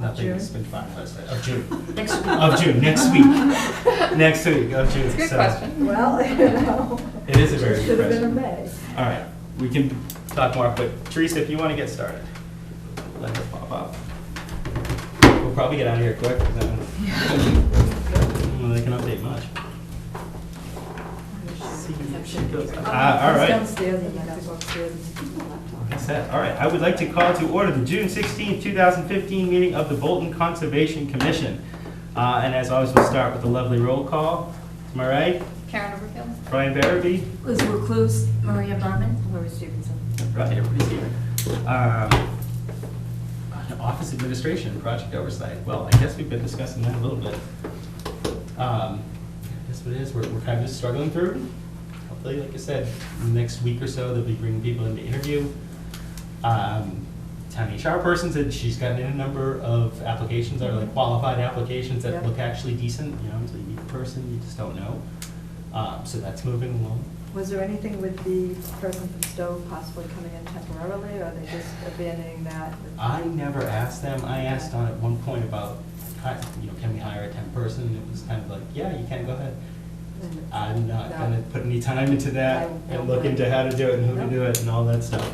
Nothing's been finalized. Of June. Next week. Of June, next week. Next week of June. It's a good So, question. Well, you know. It is a very good Should have been question. in May. All right, we can talk more, but Teresa, if you want to get started, let her pop up. We'll probably get out of here quick. They can update much. All right. Downstairs and you have to go upstairs. Like I said, all right, I would like to call to order the June 16th, 2015 meeting of the Bolton Conservation Commission. And as always, we'll start with a lovely roll call. Am I right? Karen Overfield. Brian Barabee. Liz Recluse, Maria Berman, Lori Stevenson. Right, everybody's here. Office Administration, Project Oversight. Well, I guess we've been discussing that a little bit. That's what it is. We're kind of just struggling through. Hopefully, like I said, in the next week or so, they'll be bringing people in to interview. Town HR person said she's gotten in a number of applications that are like qualified applications that look actually decent. You know, until you meet the person, you just don't know. So that's moving along. Was there anything with the person from Stowe possibly coming in temporarily, or are they just abandoning that? I never asked them. I asked on at one point about, you know, can we hire a temp person? And it was kind of like, yeah, you can, go ahead. I'm not gonna put any time into that and look into how to do it and who to do it and all that stuff.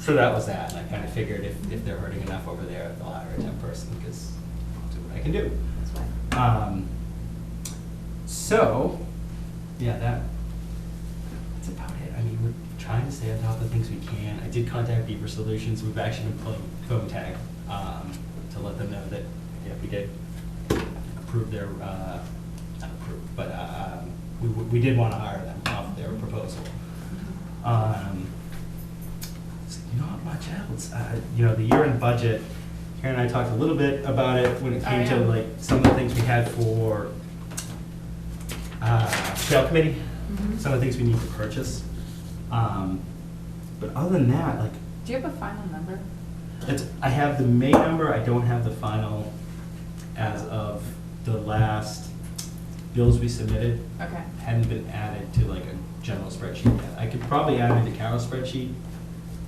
So that was that. And I kind of figured if they're hurting enough over there, they'll hire a temp person because I'll do what I can do. That's fine. So, yeah, that's about it. I mean, we're trying to stay on top of the things we can. I did contact Beaver Solutions. We've actually been playing phone tag to let them know that, yeah, we did approve their, not approve, but we did want to hire them off their proposal. So not much else. You know, the year-end budget, Karen and I talked a little bit about it when it came to like some of the things we had for trail committee, some of the things we need to purchase. But other than that, like, Do you have a final number? I have the May number, I don't have the final as of the last bills we submitted. Okay. Hadn't been added to like a general spreadsheet yet. I could probably add it to Carol's spreadsheet.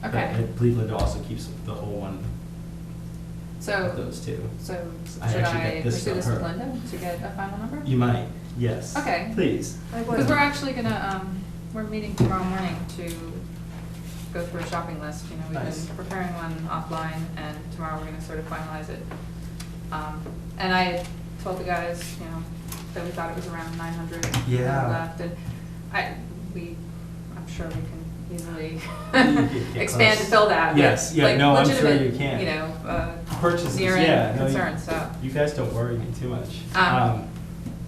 But Okay. I believe Linda also keeps the whole one of So, those two. so I should actually I got this pursue from this her. with Linda to get a final number? You might, yes. Okay. Please. Because we're actually gonna, we're meeting tomorrow morning to go through a shopping list. You know, we've Nice. been preparing one offline, and tomorrow we're gonna sort of finalize it. And I told the guys, you know, that we thought it was around 900 Yeah. left, and I'm sure we can easily Get expand close. to fill that. Yes, yeah, Like, no, I'm sure legitimate, you can. You know, Purchases, year-end yeah. no, concerns, so. You guys don't worry me too much.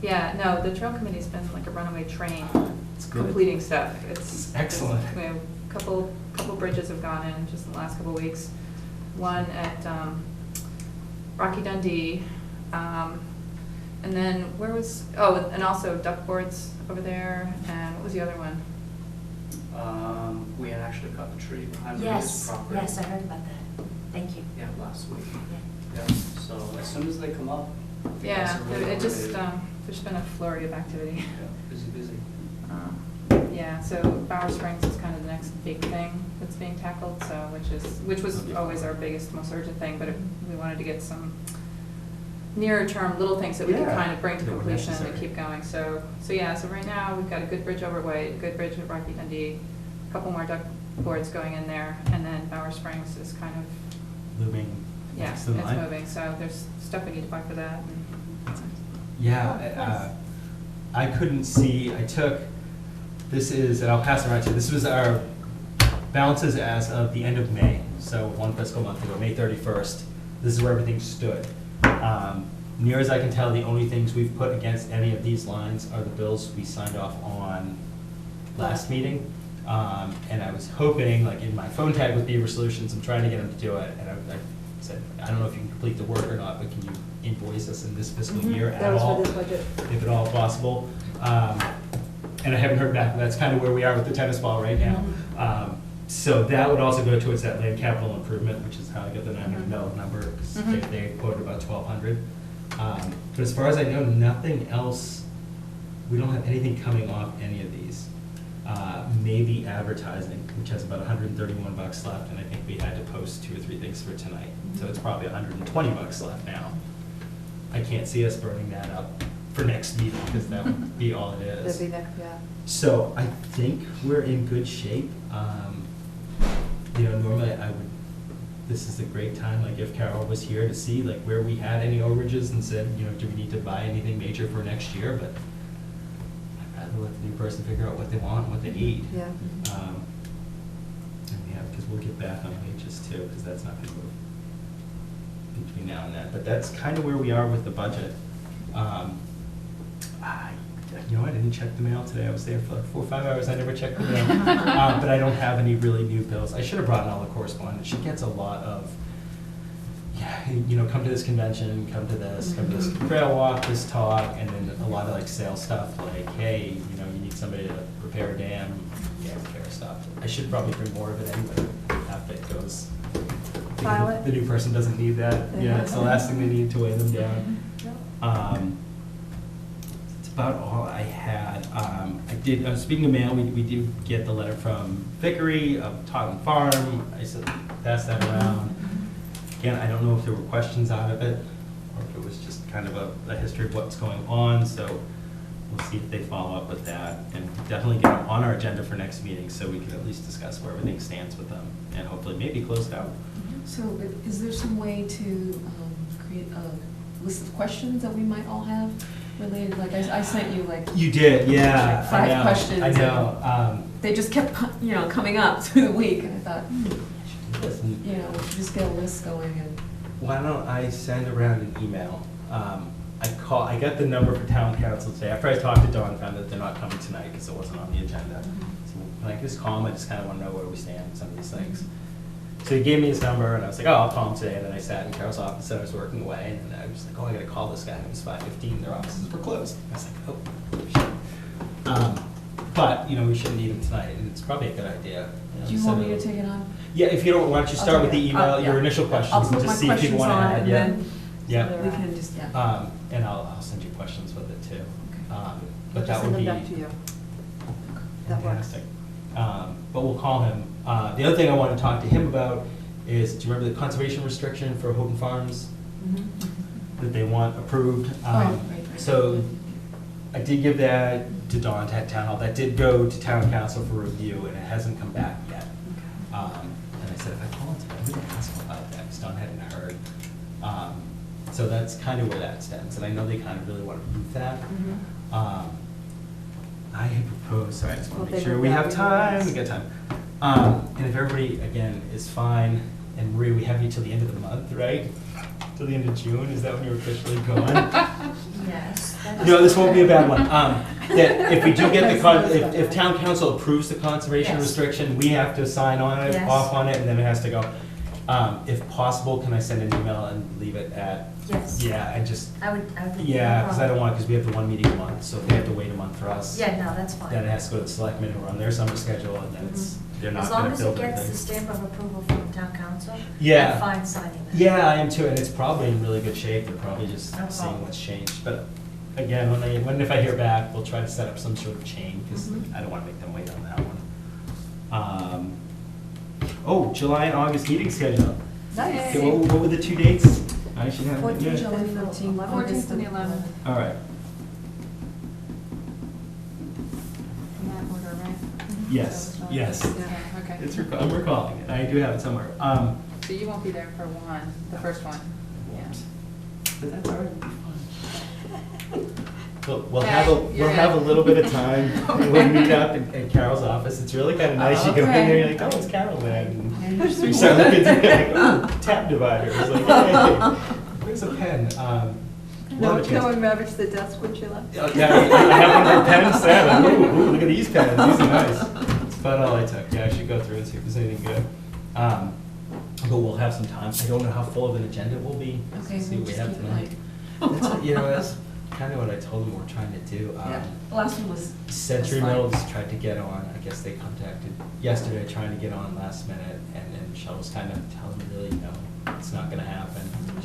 Yeah, no, the trail committee's been like a runaway train, It's good. completing stuff. It's Excellent. You know, couple bridges have gone in just in the last couple of weeks. One at Rocky Dundee, and then and also duck boards over there, and what was the other one? We had actually cut the tree behind the Yes, property. yes, I heard about that. Thank you. Yeah, last week. Yeah. Yeah, so as soon as they come up. you guys Yeah, are really it just, motivated. there's been a flurry of activity. Yeah, busy. Yeah, so Bower Springs is kind of the next big thing that's being tackled, so, which was always our biggest, most urgent thing, but we wanted to get some nearer term little things that we could Yeah, kind of bring to that were completion and necessary. keep going. So yeah, so right now, we've got a good bridge over White, a good bridge at Rocky Dundee, a couple more duck boards going in there, and then Bower Springs is kind of, Looming yeah, next it's in line. moving, so there's stuff we need to buy for that. Yeah, I couldn't see, this is, and I'll pass it around to you, this was our balances as of the end of May, so one fiscal month ago, May 31st. This is where everything stood. Near as I can tell, the only things we've put against any of these lines are the bills we signed off on last meeting. And I was hoping, like in my phone tag with Beaver Solutions, I'm trying to get them to do it, and I said, I don't know if you can complete the work or not, but can you invoice us in this fiscal year at That all? was for this budget. If at all possible. And I haven't heard back, that's kind of where we are with the tennis ball right now. So that would also go towards that land capital improvement, which is how I got the $900 number, because they quoted about 1,200. But as far as I know, nothing else, we don't have anything coming off any of these. maybe advertising, which has about $131 left, and I think we had to post 2 or 3 things for tonight. So it's probably $120 left now. I can't see us burning that up for next meeting, because that would be all it is. That'd be next, yeah. So I think we're in good shape. You know, normally this is a great time, like if Carol was here to see like where we had any overages and said, you know, do we need to buy anything major for next year? But I'd rather let the new person figure out what they want, and what they need. Yeah. And yeah, because we'll get back on wages too, because that's not gonna move between now and then. But that's kind of where we are with the budget. You know, I didn't check the mail today. I was there for like 4 or 5 hours. I never checked the mail. But I don't have any really new bills. I should have brought in all the correspondence. She gets a lot of, yeah, you know, come to this convention, come to this trail walk, this talk, and then a lot of like sales stuff like, hey, you know, you need somebody to repair a dam, yeah, repair stuff. I should probably bring more of it in, but half it goes. File it. The new person doesn't need that. Yeah, it's the last thing they need to weigh them down. About all I had. Speaking of mail, we did get the letter from Vickery of Tottenham Farm. I said, pass that around. Again, I don't know if there were questions out of it, or if it was just kind of a history of what's going on, so we'll see if they follow up with that, and definitely get them on our agenda for next meeting, so we can at least discuss where everything stands with them, and hopefully maybe close it out. So is there some way to create a list of questions that we might all have related? Like I sent you like. You did, yeah. Like 5 I know, questions. I know. They just kept, you know, coming up through the week, and I thought, Listen, you know, we should just get a list going and. why don't I send around an email? I got the number for town council today. After I talked to Dawn, found that they're not coming tonight because it wasn't on the agenda. So when I just call them, I just kind of want to know where we stand with some of these things. So he gave me his number, and I was like, oh, I'll call him today. And then I sat in Carol's office, and I was working away, and then I was like, oh, I got to call this guy. And it was 5:15. Their offices were closed. I was like, oh, shit. But, you know, we shouldn't need him tonight, and it's probably a good idea. Do you want me to take it on? Yeah, if you don't, why don't you start with the email, your initial questions, I'll and put my just see if people questions want to on, add, and yeah. then Yeah. we can just, yeah. And I'll send you questions with it too. But Just that would send be them back to you. That works. fantastic. But we'll call him. The other thing I want to talk to him about is, do you remember the conservation restriction for Houghton Farms that they want approved? Right. So I did give that to Dawn at Town Hall. That did go to Town Council for review, and it hasn't come back yet. And I said, if I call him today, I'm going to ask him about that, because Dawn hadn't heard. So that's kind of where that stands, and I know they kind of really want to move that. I had proposed, sorry, I just want to make sure we have time, we got time. And if everybody, again, is fine, and Maria, we have you till the end of the month, right? Till the end of June, is that when you're officially going? Yes. No, this won't be a bad one. That if we do get the, if town council approves the conservation Yes. restriction, we have to sign on it, Yes. off on it, and then it has to go. If possible, can I send an email and leave it at? Yes. Yeah, and just, I would. yeah, because I don't want, because we have the one meeting a month, so if they have to wait a month for us. Yeah, no, that's fine. Then it has to go to the selectmen who are on their summer schedule, and then it's, they're not As long gonna as it build gets the anything. stamp of approval from town council. Yeah. I'm fine signing that. Yeah, I am too, and it's probably in really good shape, they're probably just No seeing problem. what's changed, but again, if I hear back, we'll try to set up some sort of chain, because I don't want to make them wait on that one. Oh, July and August meeting schedule. Nice. Okay, what were the 2 dates? I should have, 14th, yeah. July 13th, 14th and the 11th. All right, In that order, right? yes, So it's not- yes. Yeah, okay. I'm recalling it, I do have it somewhere. So you won't be there for one, the first one? Yeah. But that's all right, it'll be fun. We'll Okay, you're have a in. little bit of time, and we'll meet up in Carol's office, it's really kind of nice, you go in there, you're like, oh, it's Carol then. So you start looking through it, like, oh, tab dividers, like, hey, where's a pen? No one ravaged the desk when she left. Yeah, I have one of her pens there, like, ooh, look at these pens, these are nice. That's about all I took, yeah, I should go through and see if there's anything good. But we'll have some time, I don't know how full of an agenda it will be, Okay, see what we'll we just have keep it tonight. light. That's, you know, that's kind of what I told them we're trying to do. Yeah, the last one was. Century was fine. Mills tried to get on, I guess they contacted yesterday, trying to get on last minute, and then Michelle was kind of telling me really, no, it's not gonna happen. And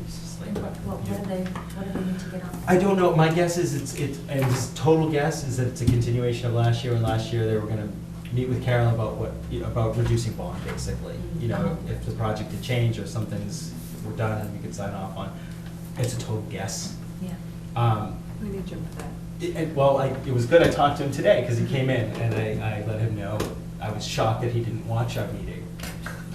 it's just like, What What do they need to get on? I don't know, my guess is and this total guess is that it's a continuation of last year, and last year they were gonna meet with Carolyn about about reducing bond, basically. You know, if the project had changed or some things were done and we could sign off on, it's a total guess. Yeah. We need Jim for that. It was good, I talked to him today, because he came in, and I let him know, I was shocked that he didn't watch our meeting.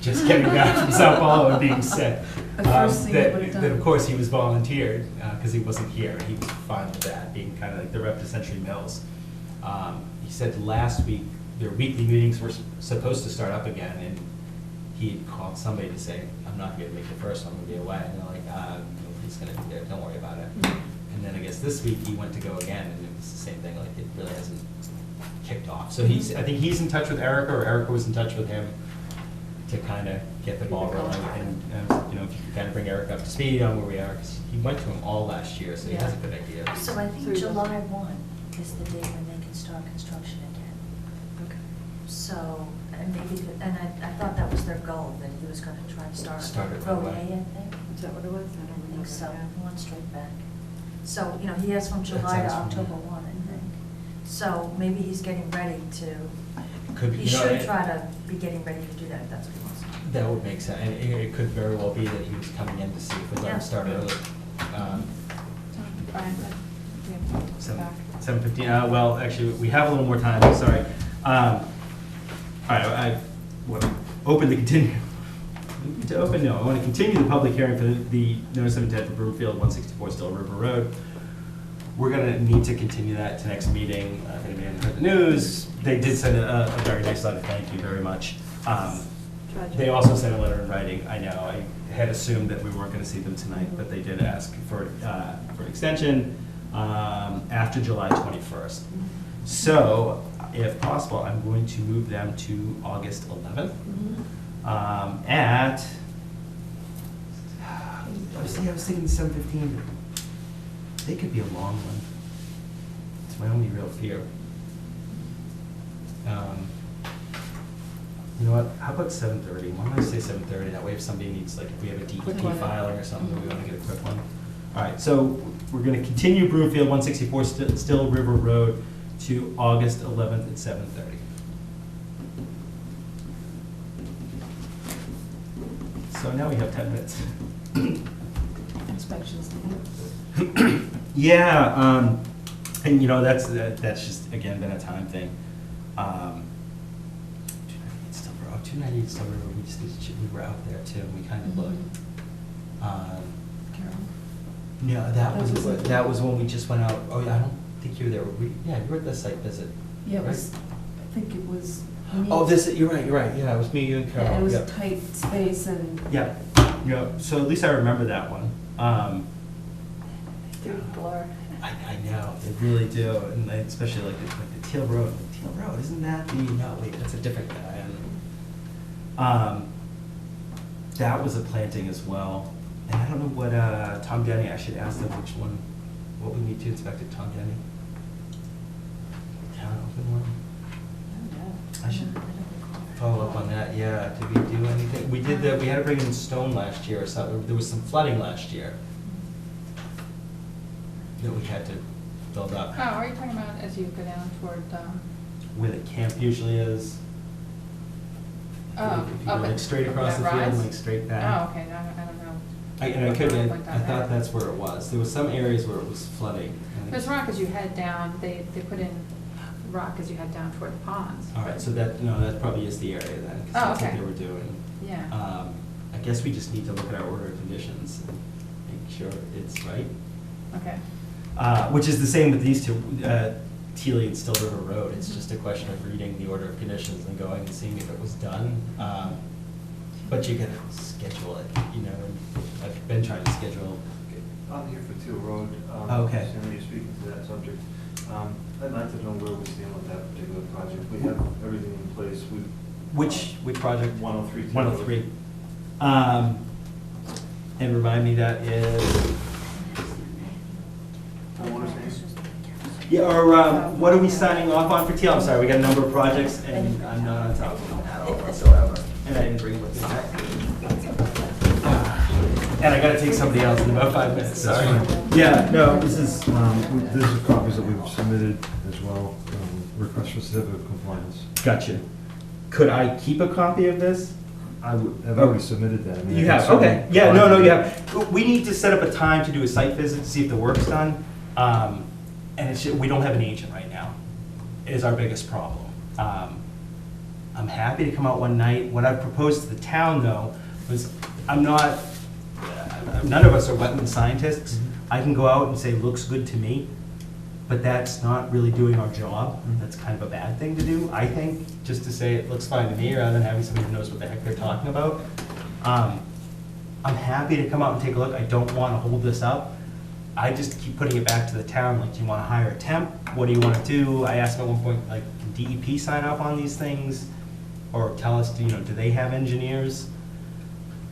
Just getting back from Sao Paulo and being sick. The first thing he would've That of done. course he was volunteered, because he wasn't here, he was fine with that, being kind of like the rep to Century Mills. He said last week, their weekly meetings were supposed to start up again, and he had called somebody to say, I'm not here to make the first one, I'm gonna be away, and they're like, nobody's gonna be there, don't worry about it. And then I guess this week he went to go again, and it was the same thing, like it really hasn't kicked off. So I think he's in touch with Erica, or Erica was in touch with him to kind of get the ball rolling, and, you know, if you could kind of bring Erica up to speed on where we are, because he went to them all last year, so he has a good idea. So I So think he July 1 is the date when they can start construction again. Okay. So, and I thought that was their goal, that he was gonna try to start it right Road A, away. I think. Is that what it was? I don't I remember. think so, Yeah. one straight back. So, you know, he has from That July to sounds October familiar. 1, I think. So maybe he's getting ready to, Could be, he you know, should it- try to be getting ready to do that if that's what he wants. That would make sense, and it could very well be that he was coming in to see if we'd let him Yeah. start early. Brian, yeah, back. 7:15, well, actually, we have a little more time, sorry. All right, I want to open the continue, I want to continue the public hearing for the notice of intent for Broomfield 164 Still River Road. We're going to need to continue that to next meeting. If anybody hasn't heard the news, they did send a very nice letter, thank you very much. Tragic. They also sent a letter in writing, I know, I had assumed that we weren't gonna see them tonight, but they did ask for an extension, after July 21st. So, if possible, I'm going to move them to August 11th, at, I was thinking 7:15, they could be a long one. It's my only real fear. You know what, how about 7:30? Why don't I say 7:30? That way if somebody needs, like, if we have a Quick DEP one. filing or something, we want to get a quick one. All right, so we're going to continue Broomfield 164 Still River Road to August 11th at 7:30. So now we have 10 minutes. Inspections. Yeah, and you know, that's just, again, been a time thing. 298 Still River, we were out there too, we kind of looked. Carol? No, that was when we just went out, oh yeah, I don't think you were there, yeah, you were at the site visit. Yeah, it right? was, I think it was. me. Oh, you're right, yeah, it was me, you and Carol. Yeah, it was Yep. a tight space and. Yeah, yeah, so at least I remember that one. Dude, blur. I know, they really do, and especially like the Teal Road. Teal Road, isn't that the, no, wait, that's a different guy. That was a planting as well, and I don't know what, Tom Denny, I should ask them which one, what we need to inspect at Tom Denny. Town open one? I should follow up on that, yeah, did we do anything? We did we had to bring in stone last year or something, there was some flooding last year that we had to build up. Oh, are you talking about as you go down toward, Where the camp usually is. oh, If you go like straight across the that field, rise? like straight back. Oh, okay, no, I don't know. I thought that's where it was. There was some areas where it was flooding. There's rock as you head down, they put in rock as you head down toward the ponds. All right, so that probably is the area then, because Oh, that's what okay. they were doing. Yeah. I guess we just need to look at our order of conditions and make sure it's right. Okay. Which is the same with these two, Tealy and Still River Road. It's just a question of reading the order of conditions and going and seeing if it was done. But you gotta schedule it, you know, and I've been trying to schedule. I'm here for Teal Road. Okay. Sandy, speaking to that subject, I'd like to know where we stand with that particular project. We have everything in place. Which project? 103 Teal Road. 103. And remind me, that is, Homeowner's name? yeah, or what are we signing off on for Teal? I'm sorry, we got a number of projects and I'm not on top of them at all whatsoever. And I didn't bring it with me. And I gotta take somebody else in about 5 minutes, sorry. fine. Yeah, no, this is, These are copies that we've submitted as well, request for certificate of compliance. gotcha. Could I keep a copy of this? I've already submitted that. I mean, I You can have, okay. certainly Yeah, no, provide you it. have. We need to set up a time to do a site visit to see if the work's done. And we don't have an agent right now, is our biggest problem. I'm happy to come out one night. What I've proposed to the town, though, was none of us are wetland scientists. I can go out and say, looks good to me, but that's not really doing our job. That's kind of a bad thing to do, I think, just to say it looks fine to me, rather than having somebody who knows what the heck they're talking about. I'm happy to come out and take a look. I don't want to hold this up. I just keep putting it back to the town, like, do you want to hire a temp? What do you want to do? I asked them at one point, like, can DEP sign off on these things? Or tell us, do they have engineers?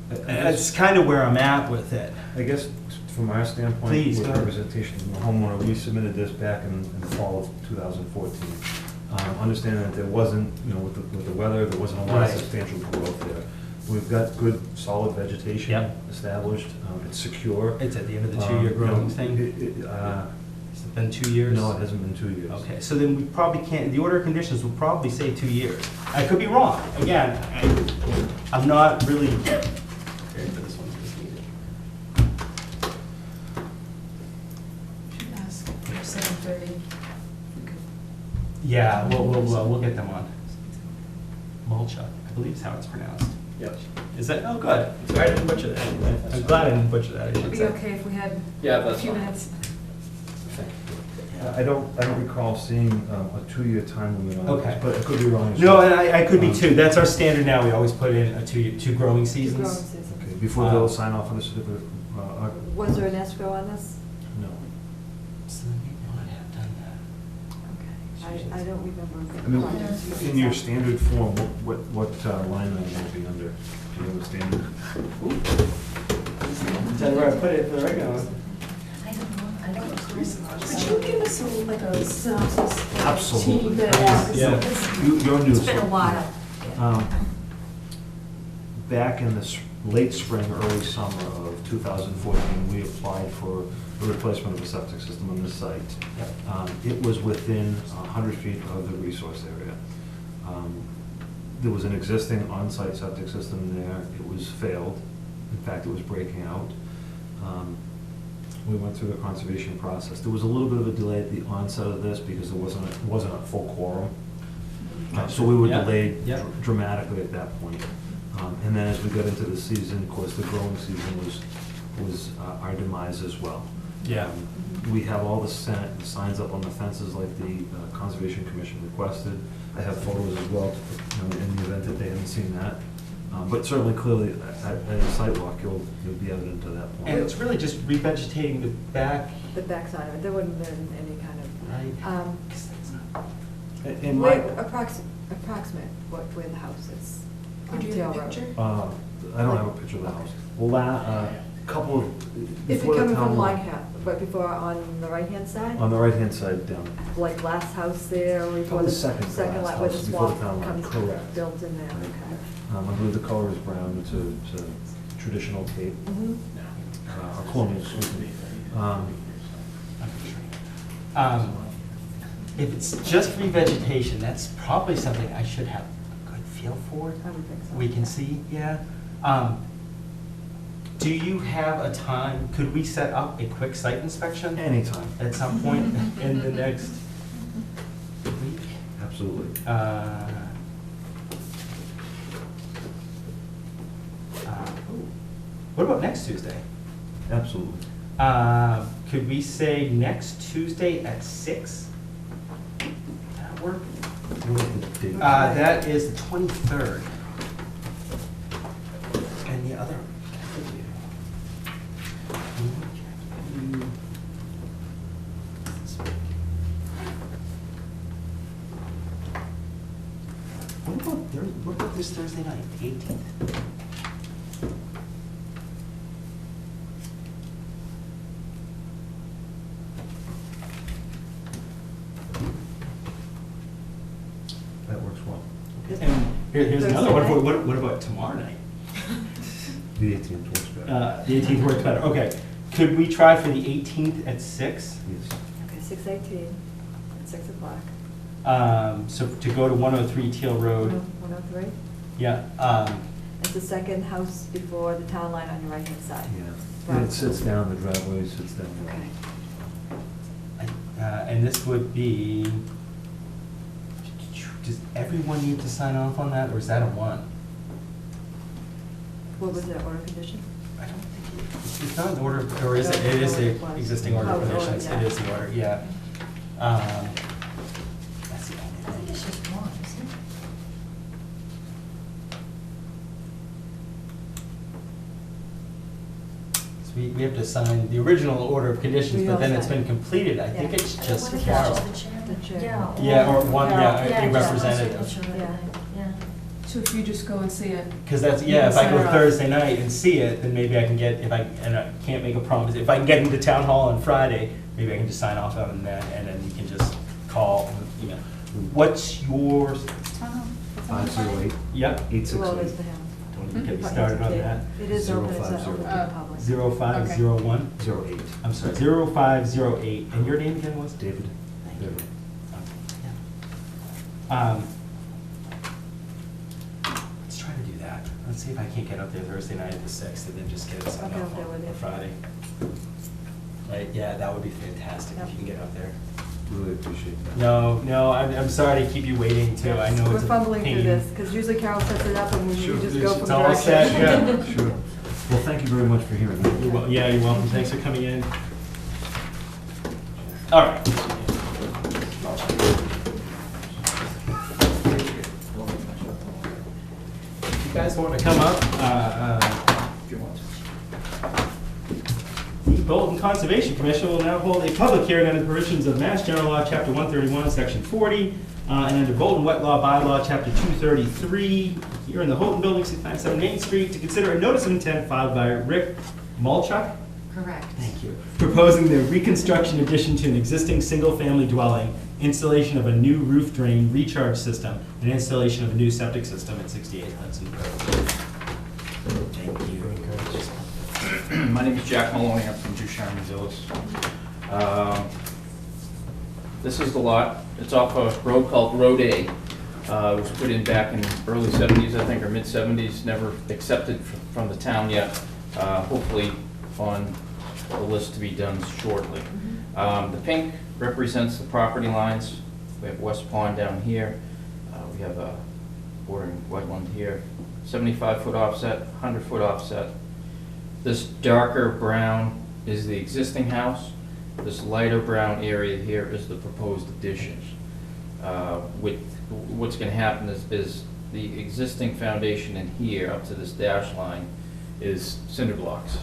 That's kind of where I'm at with it. I guess from our standpoint, Please, with go ahead. representation from the homeowner, we submitted this back in the fall of 2014. Understanding that there wasn't, with the weather, there wasn't a lot of Right. substantial growth there. We've got good, solid vegetation Yep. established, it's secure. It's at the end of the 2-year growing thing? Has it been 2 years? No, it hasn't been 2 years. Okay, so then we probably can't, the order of conditions will probably say 2 years. I could be wrong. Again, I'm not really prepared for this one. This meeting. Should ask for 7:30. Yeah, we'll get them on. Mulchuck, I believe is how it's pronounced. Yep. Is that, oh, good. Sorry, I didn't butcher that. I'm glad I didn't butcher that, I Would should it be say. okay if we had Yeah, a that's few fine. minutes? I don't recall seeing a 2-year time limit on Okay. this, but I could be wrong. as No, well. and I could be too. That's our standard now. We always put in two growing seasons. Two growing seasons. Okay, before they'll sign off on the certificate, Was there an escrow on this? no. So we might have done that. Okay. I don't remember. I mean, in your standard form, what line item will be under? Do you have a standard? Is that where I put it for the regular one? I don't know. Could you give us a synopsis? Absolutely. Yeah. Your news. It's been a while. Back in the late spring, early summer of 2014, we applied for the replacement of a septic system on this site. It was within 100 feet of the resource area. There was an existing on-site septic system there. It was failed. In fact, it was breaking out. We went through the conservation process. There was a little bit of a delay at the onset of this because there wasn't a full quorum. So we were Yeah. delayed Yeah. dramatically at that point. And then as we got into the season, of course, the growing season was our demise as well. Yeah. We have all the signs up on the fences like the Conservation Commission requested. I have photos as well, in the event that they haven't seen that. But certainly, clearly, at a sidewalk, you'll be evident to that And point. it's really just revegetating the back, The backside of it, there wouldn't have been any kind right? of, In where, my, approximate where the house is. on Could you have a Tail Road. picture? I don't have a picture of the house. Couple of, If before you're the coming from town line, Lighthouse, right before on the right-hand side? on the right-hand side down. Like last house there, or before Probably the second to second last lot where the house before the swamp town line, comes, correct. builds in there, okay. I believe the color is brown. It's a traditional cape, Mhm. a colonial, excuse me. If it's just revegetation, that's probably something I should have a good feel for. I would think so. We can see, yeah. Do you have a time, could we set up a quick site inspection Anytime, at some point in the next week? absolutely. What about next Tuesday? Absolutely. Could we say next Tuesday at 6? That work? What the date? That is the 23rd. And the other. What about this Thursday night, the 18th? That works well. And here's another one. What about tomorrow night? The 18th works better. The 18th works better, okay. Could we try for the 18th at 6? Yes. Okay, 6:18 at 6 o'clock. So to go to 103 Teal Road, 103? yeah. It's the second house before the town line on your right-hand side. Yeah. And it sits down, the driveway sits down. Okay. And this would be, does everyone need to sign off on that, or is that a one? What was the order condition? I don't think it's not an order, or is it? It is the existing order of conditions. It is the order, yeah. That's the I think only it's thing. just one, isn't it? So we have to sign the original order of conditions, We but all then it's sign. been completed. I think Yeah. it's I just wonder if it's Carol. just the chairman. The chairman. Yeah, or one, yeah, a just representative. signature, Yeah. yeah. So if you just go and see it, Because that's, yeah, if I Sign go it off. Thursday night and see it, then maybe I can get, and I can't make a promise, if I can get into town hall on Friday, maybe I can just sign off on that, and then you can just call, email. What's your, Town hall. What's on the 508 yep, Well, it is 868. for him. don't get me started on that. It is open, it's not 050. open to the public. 0501, 08. I'm sorry, 0508, and your name again was? David. Thank you. David. Let's try to do that. Let's see if I can't get up there Thursday night at the 6th, and then just get it signed Okay, off I'll do on it. Friday. Right, yeah, that would be fantastic if you can get up there. Really appreciate that. No, I'm sorry to keep you waiting too, I know We're it's a fumbling through pain. this, because usually Carol sets it up and we Sure, just go from It's all set, direction. yeah. Sure. Well, thank you very much for hearing me. Yeah, you're welcome, thanks for coming in. All right. If you guys want to come up, the Bolton Conservation Commission will now hold a public hearing under the provisions of Mass General Law, Chapter 131, Section 40, and under Bolton Wet Law Bylaw, Chapter 233, here in the Houghton Building, 697 Main Street, to consider a notice of intent filed by Rick Mulchuck. Correct. Thank you. Proposing the reconstruction addition to an existing single-family dwelling, installation of a new roof drain recharge system, and installation of a new septic system at 68 Hudson Road. Thank you. My name is Jack Maloney, I'm from Ducharme. This is the lot, it's off a road called Road A. It was put in back in early 70s, I think, or mid 70s, never accepted from the town yet. Hopefully on the list to be done shortly. The pink represents the property lines. We have West Pond down here. We have a bordering wetland here. 75-foot offset, 100-foot offset. This darker brown is the existing house. This lighter brown area here is the proposed addition. What's going to happen is the existing foundation in here up to this dash line is cinder blocks.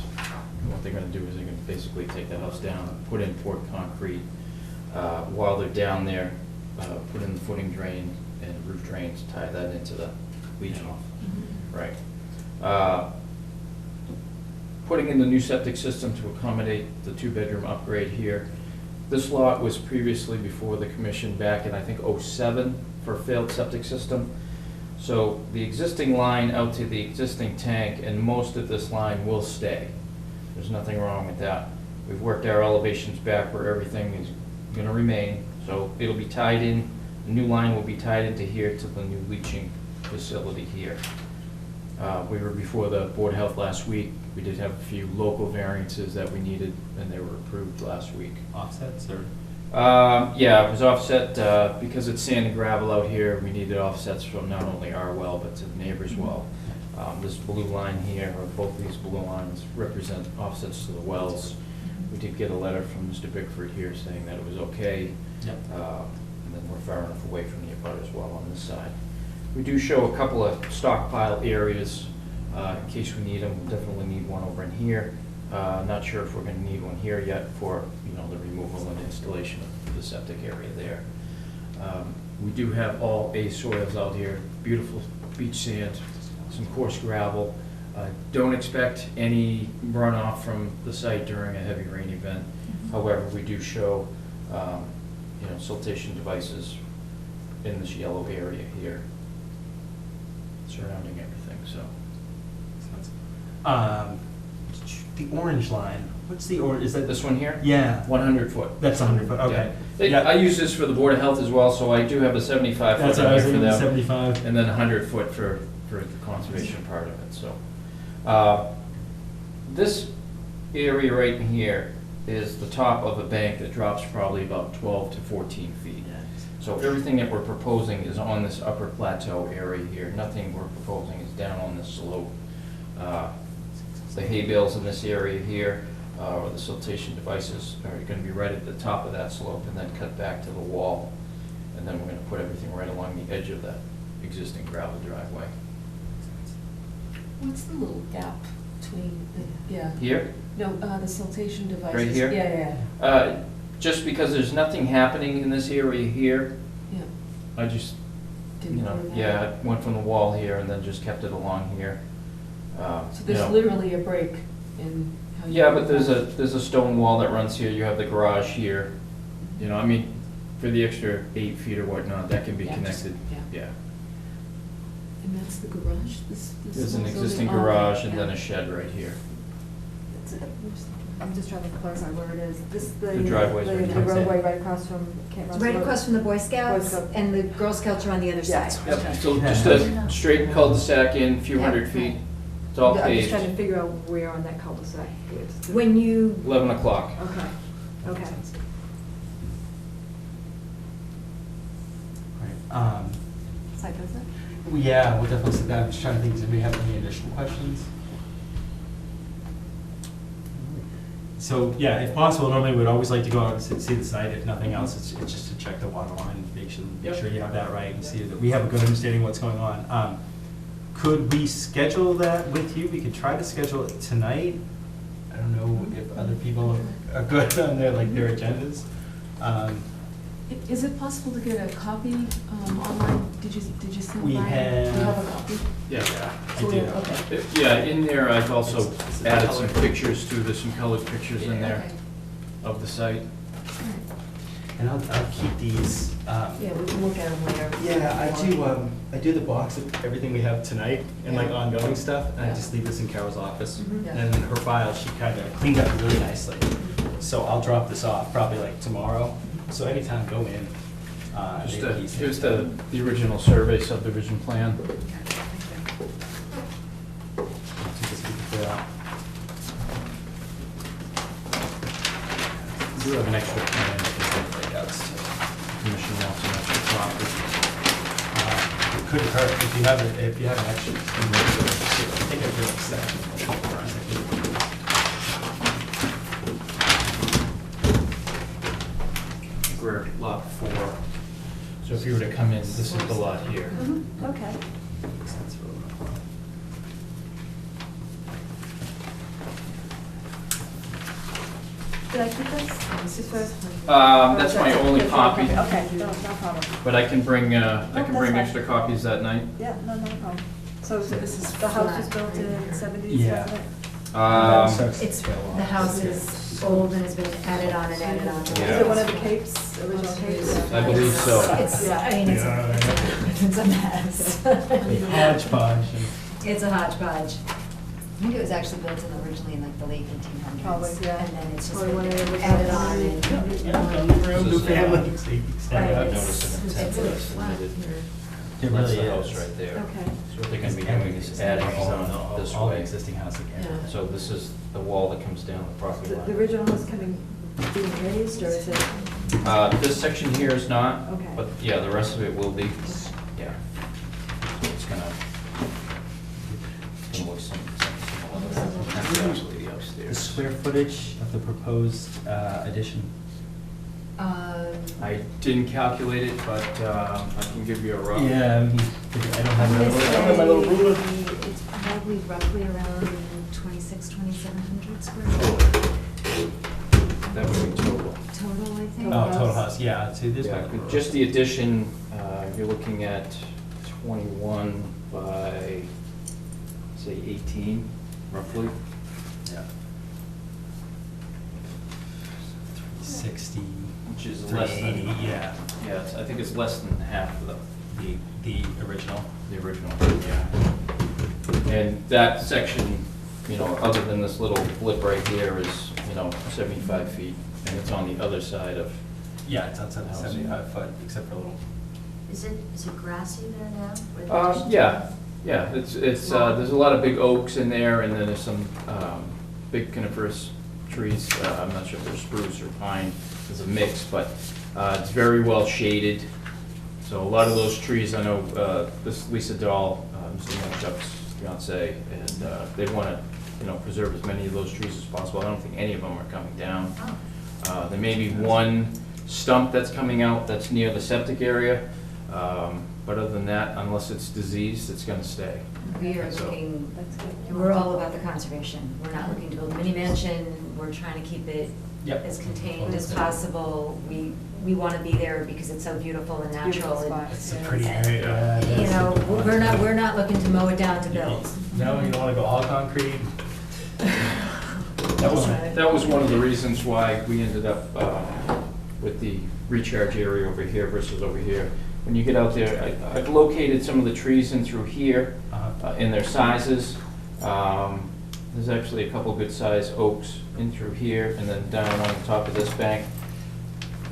And what they're going to do is they're going to basically take the house down, put in poured concrete. While they're down there, put in the footing drain and roof drains, tie that into the leaching. Right. Putting in the new septic system to accommodate the two-bedroom upgrade here. This lot was previously before the commission back in, I think, '07 for a failed septic system. So the existing line out to the existing tank and most of this line will stay. There's nothing wrong with that. We've worked our elevations back where everything is gonna remain. So it'll be tied in, the new line will be tied into here to the new leaching facility here. We were before the Board of Health last week. We did have a few local variances that we needed, and they were approved last week. Offsets or? Yeah, it was offset, because it's sand and gravel out here, we needed offsets from not only our well, but to the neighbor's well. This blue line here, or both these blue lines, represent offsets to the wells. We did get a letter from Mr. Bickford here saying that it was okay. Yep. And then we're far enough away from the abutters well on this side. We do show a couple of stockpile areas, in case we need them. We'll definitely need one over in here. Not sure if we're gonna need one here yet for, the removal and installation of the septic area there. We do have all A soils out here, beautiful beach sand, some coarse gravel. Don't expect any runoff from the site during a heavy rain event. However, we do show, siltation devices in this yellow area here surrounding everything, so. The orange line, what's the orange, is that? This one here? Yeah. 100 foot. That's 100 foot, okay. Yeah. I use this for the Board of Health as well, so I do have a 75 That's foot what I on was here for thinking, them. 75. And then 100 foot for the conservation part of it, so. This area right in here is the top of a bank that drops probably about 12 to 14 feet. So everything that we're proposing is on this upper plateau area here. Nothing we're proposing is down on this slope. The hay bales in this area here, or the siltation devices are going to be right at the top of that slope and then cut back to the wall. And then we're going to put everything right along the edge of that existing gravel driveway. What's the little gap between, yeah, Here, no, the siltation devices? Right here? Yeah. just because there's nothing happening in this area here, Yeah. I just, Didn't put it yeah, I went from the wall here and then just kept it along here. So there's literally a break in how you. Yeah, but there's a stone wall that runs here, you have the garage here, you know, I mean, for the extra 8 feet or whatnot, that can be Yeah, just- connected, yeah. yeah. And that's the garage? This There's an small existing building? Oh, garage and yeah. then a shed right here. I'm just trying to clarify where it is. This, the driveway's right the here. roadway right across from Camp It's Russell right Road? across from the Boy Scouts, Scouts. and the Girl Scouts are on the other Yeah. side. Yep, so just a straight cul-de-sac in, a few Yeah. hundred feet, it's all Yeah, I'm just trying to paved, figure out where on that cul-de-sac it is. When you, 11 o'clock. Okay, okay. Right. Site visit? Yeah, we'll definitely see that. I'm just trying to think, does anybody have any additional questions? So, yeah, if possible, normally we'd always like to go out and see the site. If nothing else, it's just to check the water line, make Yep. sure you have that right and see that we have a good understanding of what's going on. Could we schedule that with you? We could try to schedule it tonight. I don't know if other people are good on their agendas. Is it possible to get a copy online? Did you send We by? have- Do you have a copy? Yeah. I So do. okay. Yeah, in there, I've also added some pictures too, there's some colored pictures in there Okay. of the site. All right. And I'll keep these. Yeah, we can look at them later. Yeah, I do the box of everything we have tonight and like Yeah. ongoing stuff, and I Yeah. just leave this in Carol's office. Mhm. Yeah. And in her file, she kind of cleaned up really nicely. So I'll drop this off probably like tomorrow. So anytime, go in. Here's the original survey subdivision plan. We do have an extra plan if you think like that's, commission wants an extra copy. It couldn't hurt if you have an extra. I think I really said. We're at lot 4. So if you were to come in, this is the lot here. Mm-hmm. Okay. Did I keep this? Just for- That's my only Just for- copy, Okay, no problem. but I can bring that's fine. extra copies that night. Yeah, no problem. So So this is the house was flat built in right here. 70s, Yeah. wasn't it? it's, the house is old and has been added on and added on. Yeah. Is it one of the capes, original capes? I believe so. It's, I mean, it's a mess. Hodgepodge. It's a hodgepodge. I think it was actually built in originally in like the late 1800s. Probably, yeah. And then it's just Probably one of the been original added on and. New family. Right. I've It's- noticed an intent it's that I Flat submitted. here. It That's really the house is. right there. Okay. So what they're gonna be doing is adding on this all the way. existing house again. Yeah. So this is the wall that comes down the property The line. original house being raised, or is it? This section here is not, Okay. but yeah, the rest of it will be, yeah. It's gonna look some that's actually the The upstairs. square footage of the proposed addition. I didn't calculate it, but I can give you a rough. Yeah, I don't have I'm my gonna little- I don't have my little ruler. say it's probably roughly around 2,700 square feet That would be total. total, I think. Oh, total house, yeah, see, this Yeah, one. just the addition, you're looking at 21 by, say, 18, roughly. Yeah. 360. Which is less than, 380, yeah, yeah, I think it's less than half of the original. the original, yeah. And that section other than this little blip right here is, 75 feet, and it's on the other side of, Yeah, it's outside the 75-foot, except for a little. Is it grassy there now? where the addition- yeah, it's, there's a lot of big oaks in there, and then there's some big coniferous trees. I'm not sure if they're spruce or pine, there's a mix, but it's very well shaded. So a lot of those trees, I know this Lisa Dahl, Mr. Chuck's fiance, and they want to, preserve as many of those trees as possible. I don't think any of them are coming down. Oh. There may be one stump that's coming out that's near the septic area, but other than that, unless it's diseased, it's going to stay. We are So- looking, That's good. we're all about the conservation. We're not looking to build a mini mansion. We're trying to keep it Yep. as contained as possible. We want to be there because it's so beautiful and Beautiful natural. spot. It's a Yeah. pretty and- area. and, You know, we're not looking to mow it down to build. No, you don't want to go all concrete. That was one of the reasons why we ended up with the recharge area over here versus over here. When you get out there, I've located some of the trees in through here in their sizes. There's actually a couple good sized oaks in through here and then down on the top of this bank.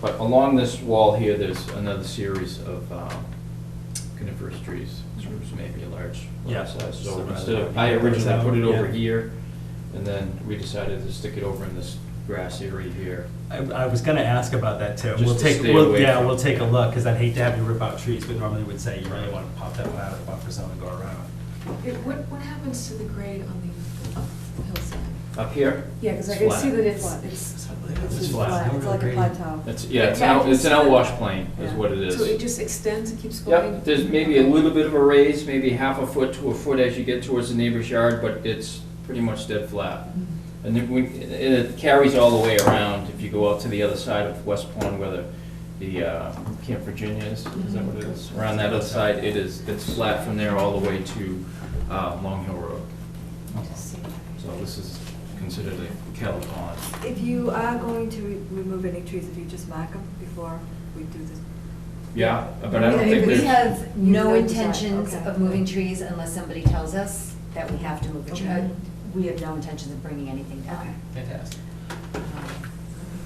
But along this wall here, there's another series of coniferous trees. Spruce may be a large Yeah. size. So So rather instead of, than- I originally put it over Yeah. here, and then we decided to stick it over in this grass area here. I was gonna ask about that too. Just We'll to take, stay away yeah, from- we'll take a look, because I'd hate to have you rip out trees, but normally would say you really want to pop that one out of the buffer zone and go around. What happens to the grade on the hillside? Up here? Yeah, because I It's can flat. see that it's, Flat. It's flat. It's like a plateau. It's Yeah, it's I can an see outwash that. plane is Yeah. what it so it is. just extends and keeps going? Yep, there's maybe a little bit of a raise, maybe half a foot to a foot as you get towards the neighbor's yard, but it's pretty much dead flat. And then it carries all the way around, if you go out to the other side of West Pond where the Camp Virginia is that what it is? Around that other side, it's flat from there all the way to Long Hill Road. So this is considered a kettle pond. If you are going to remove any trees, if you just mark them before we do this. Yeah, but I don't think We there's. have no You design, intentions okay. of moving trees unless somebody tells us that we have to move a tree. Okay. We have no intentions of bringing anything down. Fantastic. Let me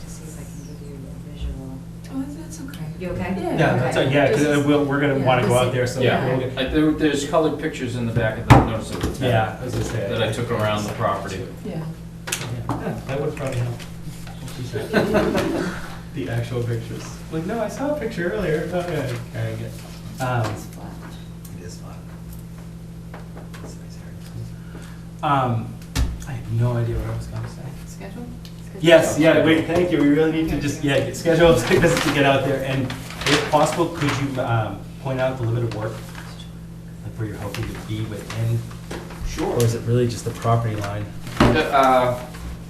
just see if I can give you a visual. Oh, that's okay. You okay? Yeah. Yeah, that's, Okay. yeah, because we're gonna Yeah. want to go out there, so. Yeah. we'll- There's colored pictures in the back of the notice of intent. Yeah, I was gonna say. That I took around the property. Yeah. Yeah, that would probably help. She said. The actual pictures. Like, no, I saw a picture earlier. Oh, yeah, carrying it. It's flat. It is fun. It's nice area. I have no idea what I was gonna say. Schedule? Yes, yeah, wait, thank you. We really need to just, get scheduled this to get out there. And if possible, could you point out the limit of work? Like where you're hoping to be within? Sure. Or is it really just the property line?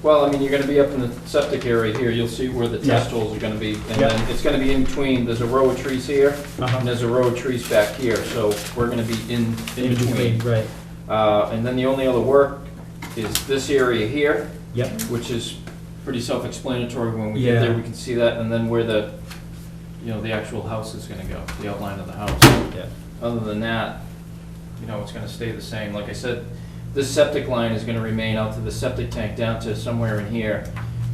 Well, I mean, you're gonna be up in the septic area here, you'll see where the test Yeah. holes are gonna be, and Yeah. then it's gonna be in between, there's a row of trees here, Uh-huh. and there's a row of trees back here, so we're gonna be in between. Right. And then the only other work is this area here, Yep. which is pretty self-explanatory. When we get there, Yeah. we can see that, and then where the, the actual house is gonna go, the outline of the house. Yeah. Other than that, it's gonna stay the same. Like I said, this septic line is gonna remain out to the septic tank down to somewhere in here.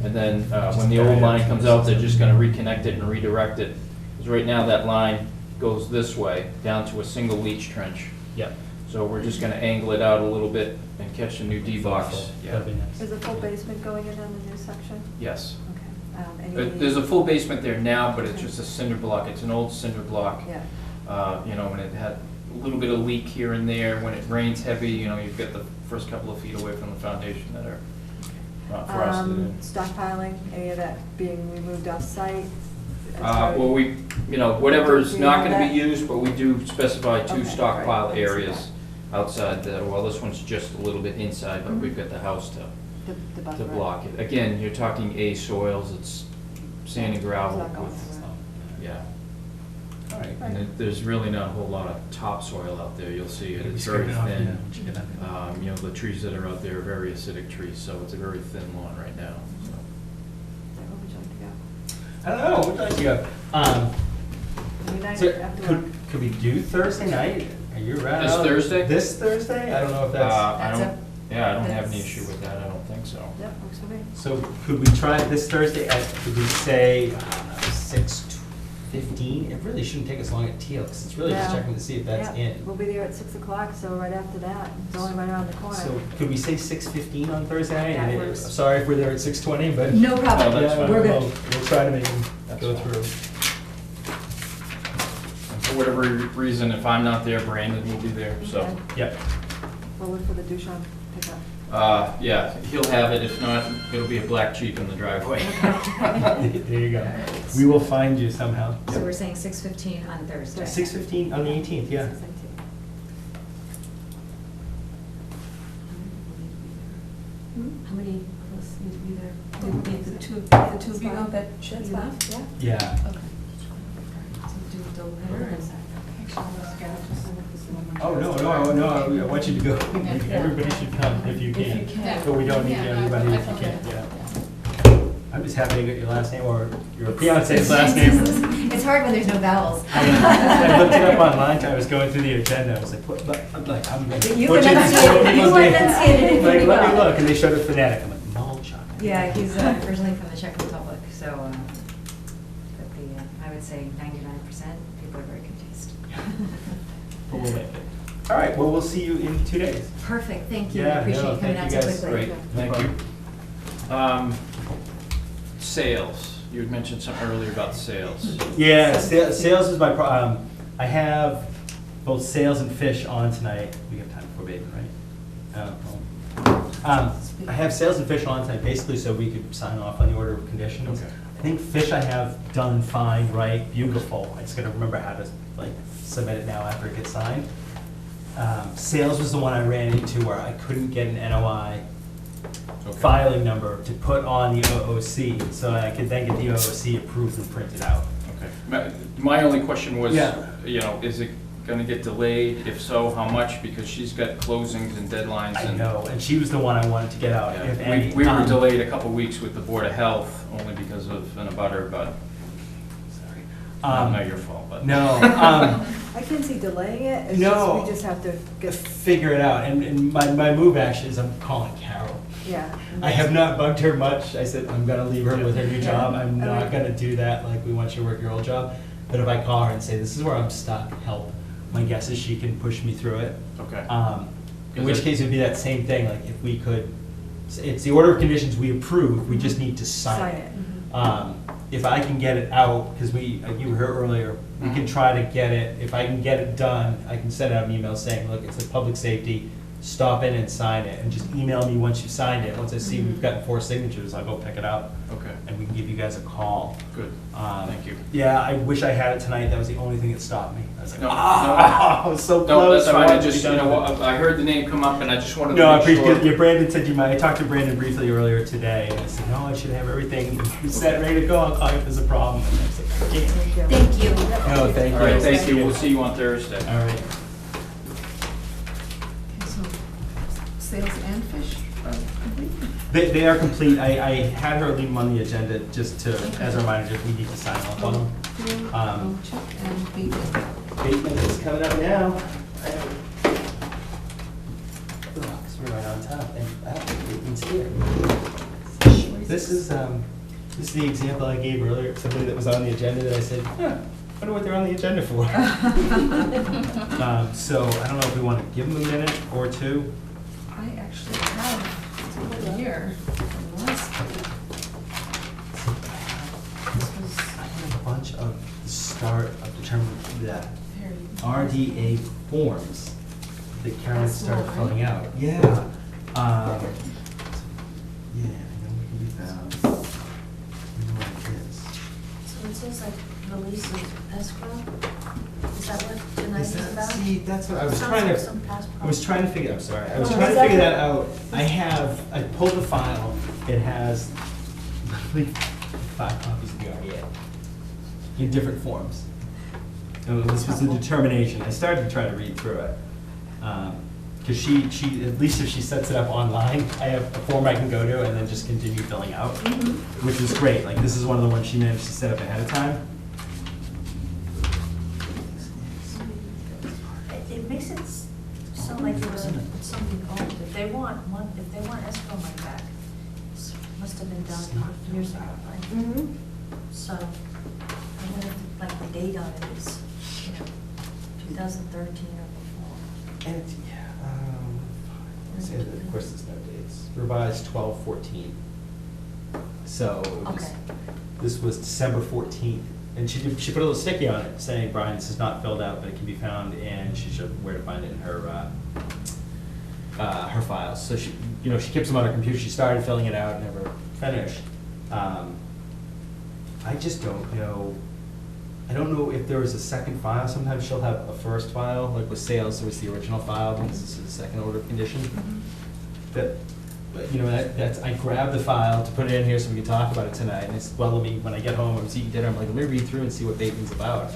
And then, when the old line comes out, they're just gonna reconnect it and redirect it. Because right now, that line goes this way, down to a single leach trench. Yep. So we're just gonna angle it out a little bit and catch a new D-box. That'd be nice. Is a full basement going in on the new section? Yes. Okay. Any? There's a full basement there now, but it's just a cinder block. It's an old cinder block. Yeah. And it had a little bit of leak here and there. When it rains heavy, you've got the first couple of feet away from the foundation that are not frosted in. Stockpiling, any of that being removed off-site? Well, whatever's not gonna That- be used, but we do specify two Okay, stockpile right, I see areas outside this one's just a little bit inside, but we've got the house The buffer. to block it. Again, you're talking A soils, it's sand and gravel It's not going with, anywhere. yeah. All right. And there's really not a whole lot of topsoil out there, you'll see it, Maybe it's scrape very it off, yeah, thin. once you get that. The trees that are out there are very acidic trees, so it's a very thin lawn right now, so. Where would you like to go? I don't know, what would you like to go? Any night So after work? could we do Thursday night? Are you around? This Thursday? This Thursday? I don't know if that's. I That's don't, a Yeah, I don't have any That's- issue with that, I don't think so. Yep, works for me. So could we try this Thursday at, could we say, 6:15? It really shouldn't take us long at Teal, because it's really just No. checking to see if that's Yeah, in. We'll be there at 6 o'clock, so right after that, it's only right around the corner. So could we say 6:15 on Thursday? That And works. sorry if we're there at 6:20, but. No problem. No, that's Yeah, fine. We're good. We'll try to make them That's go fine. through. And for whatever reason, if I'm not there, Brandon will be there, so. Okay. Yep. We'll look for the Duchamp pickup. Yeah, he'll have it, if not, it'll be a black Jeep in the driveway. There you go. We will find you somehow. So we're saying 6:15 on Thursday. 6:15 on the 18th, yeah. 6:19. How many of us need to be there? Did the two of you know that should That's be fine, left? yeah. Yeah. Okay. So do a double header and. Oh, no, I want you to go. Everybody should come if you If can. you can. But we don't need everybody if you can't, yeah. I'm just happy to get your last name or your fiance's last name. It's hard when there's no vowels. I looked it up online, I was going through the agenda, I was like, what, I'm like. You butchering enunciated- people's you names. enunciated it pretty Like, let me well. look, and they showed it phonetic, I'm like, Malchuk. Yeah, he's originally from the Czech Republic, so, but I would say 99% people are very confused. But we'll make it. All right, well, we'll see you in 2 days. Perfect, thank you, Yeah, I appreciate no, you coming thank out you so guys. quickly. Great, thank you. Sales, you had mentioned something earlier about sales. Yeah, sales is I have both sales and fish on tonight. We have time before baby, right? I have sales and fish on tonight, basically so we could sign off on the order of conditions. Okay. I think fish I have done fine, right, beautiful. I just gotta remember how to like submit it now after it gets signed. Sales was the one I ran into where I couldn't get an NOI Okay. filing number to put on the OOC, so I could then get the OOC approved and printed out. Okay. My only question was, Yeah. you know, is it gonna get delayed? If so, how much? Because she's got closings and deadlines I and. know, and she was the one I wanted to get out. If Yeah, any, we were delayed a couple weeks with the Board of Health, only because of an abutter, but Sorry. not your fault, but. No, I can't see delaying it, it's No. just, we just have to get, figure it out, and my move actually is I'm calling Carol. yeah. I have not bugged her much. I said, I'm gonna leave her with her new Yeah. job. I'm I not mean- gonna do that, like, we want you to work your old job. But if I call her and say, this is where I'm stuck, help, my guess is she can push me through it. Okay. In which case it'd be that same thing, like, if we could, it's the order of conditions we approve, we just need to sign Sign it. it. If I can get it out, because you were here earlier, we can try to get it, if I can get it done, I can send out an email saying, look, it's a public safety, stop in and sign it, and just email me once you signed it. Once I see we've gotten 4 signatures, I'll go pick it up, Okay, and we can give you guys a call. good. Thank you. Yeah, I wish I had it tonight, that was the only thing that stopped me. I was like, No, I was so No, close. that's fine, I wanted to just, be you done know, with it. I heard the name come up and I just wanted to No, I make sure. appreciate it. Yeah, Brandon said you might, I talked to Brandon briefly earlier today, and I said, no, I should have everything set, ready to go, I'll call you if there's a problem. And I was like, I can't. Thank you. Thank you. No, thank All right, you. thank you, we'll see you on Thursday. All right. Okay, so sales and fish are complete? They are complete. I had her leave them on the agenda just to, as a reminder, if we need to sign off on them. Oh, check and Bateman. Bateman is coming up now. I have. Oh, 'cause we're right on top, and I don't think Bateman's here. This is the example I gave earlier, somebody that was on the agenda that I said, huh, wonder what they're on the agenda for. So I don't know if we want to give them a minute or two. I actually have one here from the last couple. This was, I have a bunch of the start of the term, the there you go. RDA forms that Karen That's started small, filling right? out. Yeah. Yeah, I know we can do that. I know what it is. So it says like release of escrow? Is that what tonight Is is that, about? see, that's what I was Sounds trying like to, some past I was trying to figure, I'm sorry, I was Oh, trying to is that figure what- that out. I pulled the file, it has literally 5 copies of the RDA in different forms. And this was the determination, I started to try to read through it. Because she, at least if she sets it up online, I have a form I can go to and then just continue filling out, which is great, like this is one of the ones she managed to set up ahead of time. It makes it sound like there was something old. If they want one years ago, right? Mm-hmm. So, I wonder if, like, the date on it is, 2013 or before. And, of course, there's no dates. Revised 12/14. So it was, Okay. this was December 14th. And she put a little sticky on it saying, Brian, this is not filled out, but it can be found, and she showed where to find it in her files. So she keeps them on her computer. She started filling it out, never finished. I just don't know. I don't know if there was a second file. Sometimes she'll have a first file, like with sales, there was the original file, and this is the second order of condition. But that's, I grabbed the file to put it in here so we can talk about it tonight, and it's, well, when I get home, I was eating dinner, I'm like, let me read through and see what Bateman's about.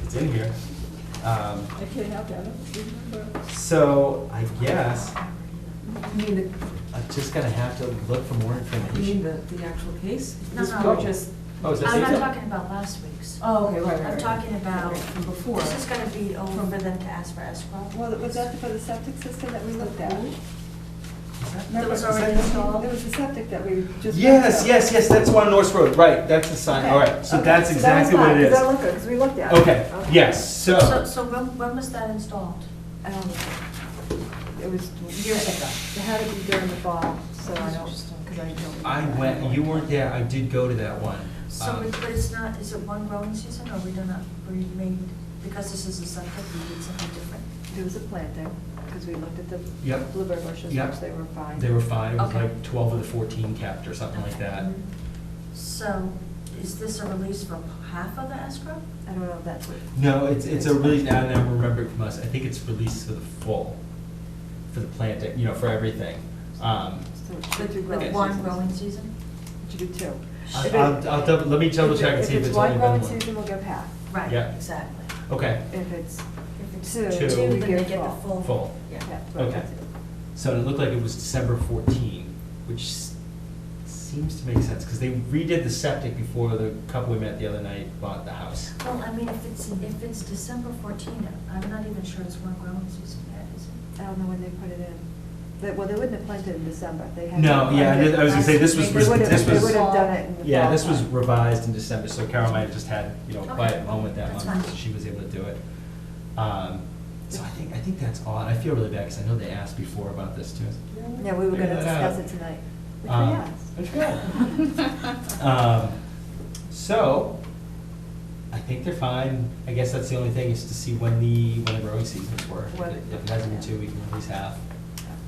It's in here. I can't help it, I don't remember. So, I guess, You mean I'm just gonna have to look for more information. the actual case? No, This no. were just, Oh, is that I'm not Bateman? talking about last week's. oh, okay, right. I'm talking about, From before. this is gonna be over for them to ask for escrow. Well, was that for the septic system that we looked at? That was Remember, already installed? It was the septic that we just. Yes, looked at. yes, that's one North Road, right, that's the sign, Okay, all right, so okay, that's so that was exactly what fine, it 'cause that is. looked good, 'cause we looked at it. Okay, yes, So when was that installed? It was. Years ago. It had to be during the fall, so I don't, because I don't. I went, you weren't there, I did go to that one. So, but it's not, is it one growing season, or we do not, we made, because this is a septic, we did something different? There was a planting, because we looked at the Yep. blueberry bushes, Yep. which they were fine. They were fine, it was Okay. like 12 of the 14 kept or something like that. So, is this a release for half of the escrow? I don't know if that's what. No, it's a release, I never remember it from us, I think it's released for the full, for the planting, for everything. So With two growing one seasons. growing season? You do two. If it- Let me double check and see if it's only been one one. growing season, we'll give half. Right, Yeah. exactly. Okay, If it's If it's two, Two. two, we then they give get the full. full. Yeah. right, Okay. that's it. So it looked like it was December 14, which seems to make sense, because they redid the septic before the couple we met the other night bought the house. Well, I mean, if it's December 14, I'm not even sure it's one growing season yet, is it? I don't know when they put it in. Well, they wouldn't have planted in December. They had. No, yeah, I was gonna say, this was, They would have, this they would was, have done it in the fall. yeah, this was time. revised in December, so Carol might have just had, a quiet Okay. moment that That's month, fine. so she was able to do it. So I think that's odd. I feel really bad, because I know they asked before about this too. Yeah, we were Figure gonna that out. discuss it tonight. Which we asked. Which so, I think they're fine. I guess that's the only thing, is to see when the growing seasons were. When- If it hasn't been 2, we can release half.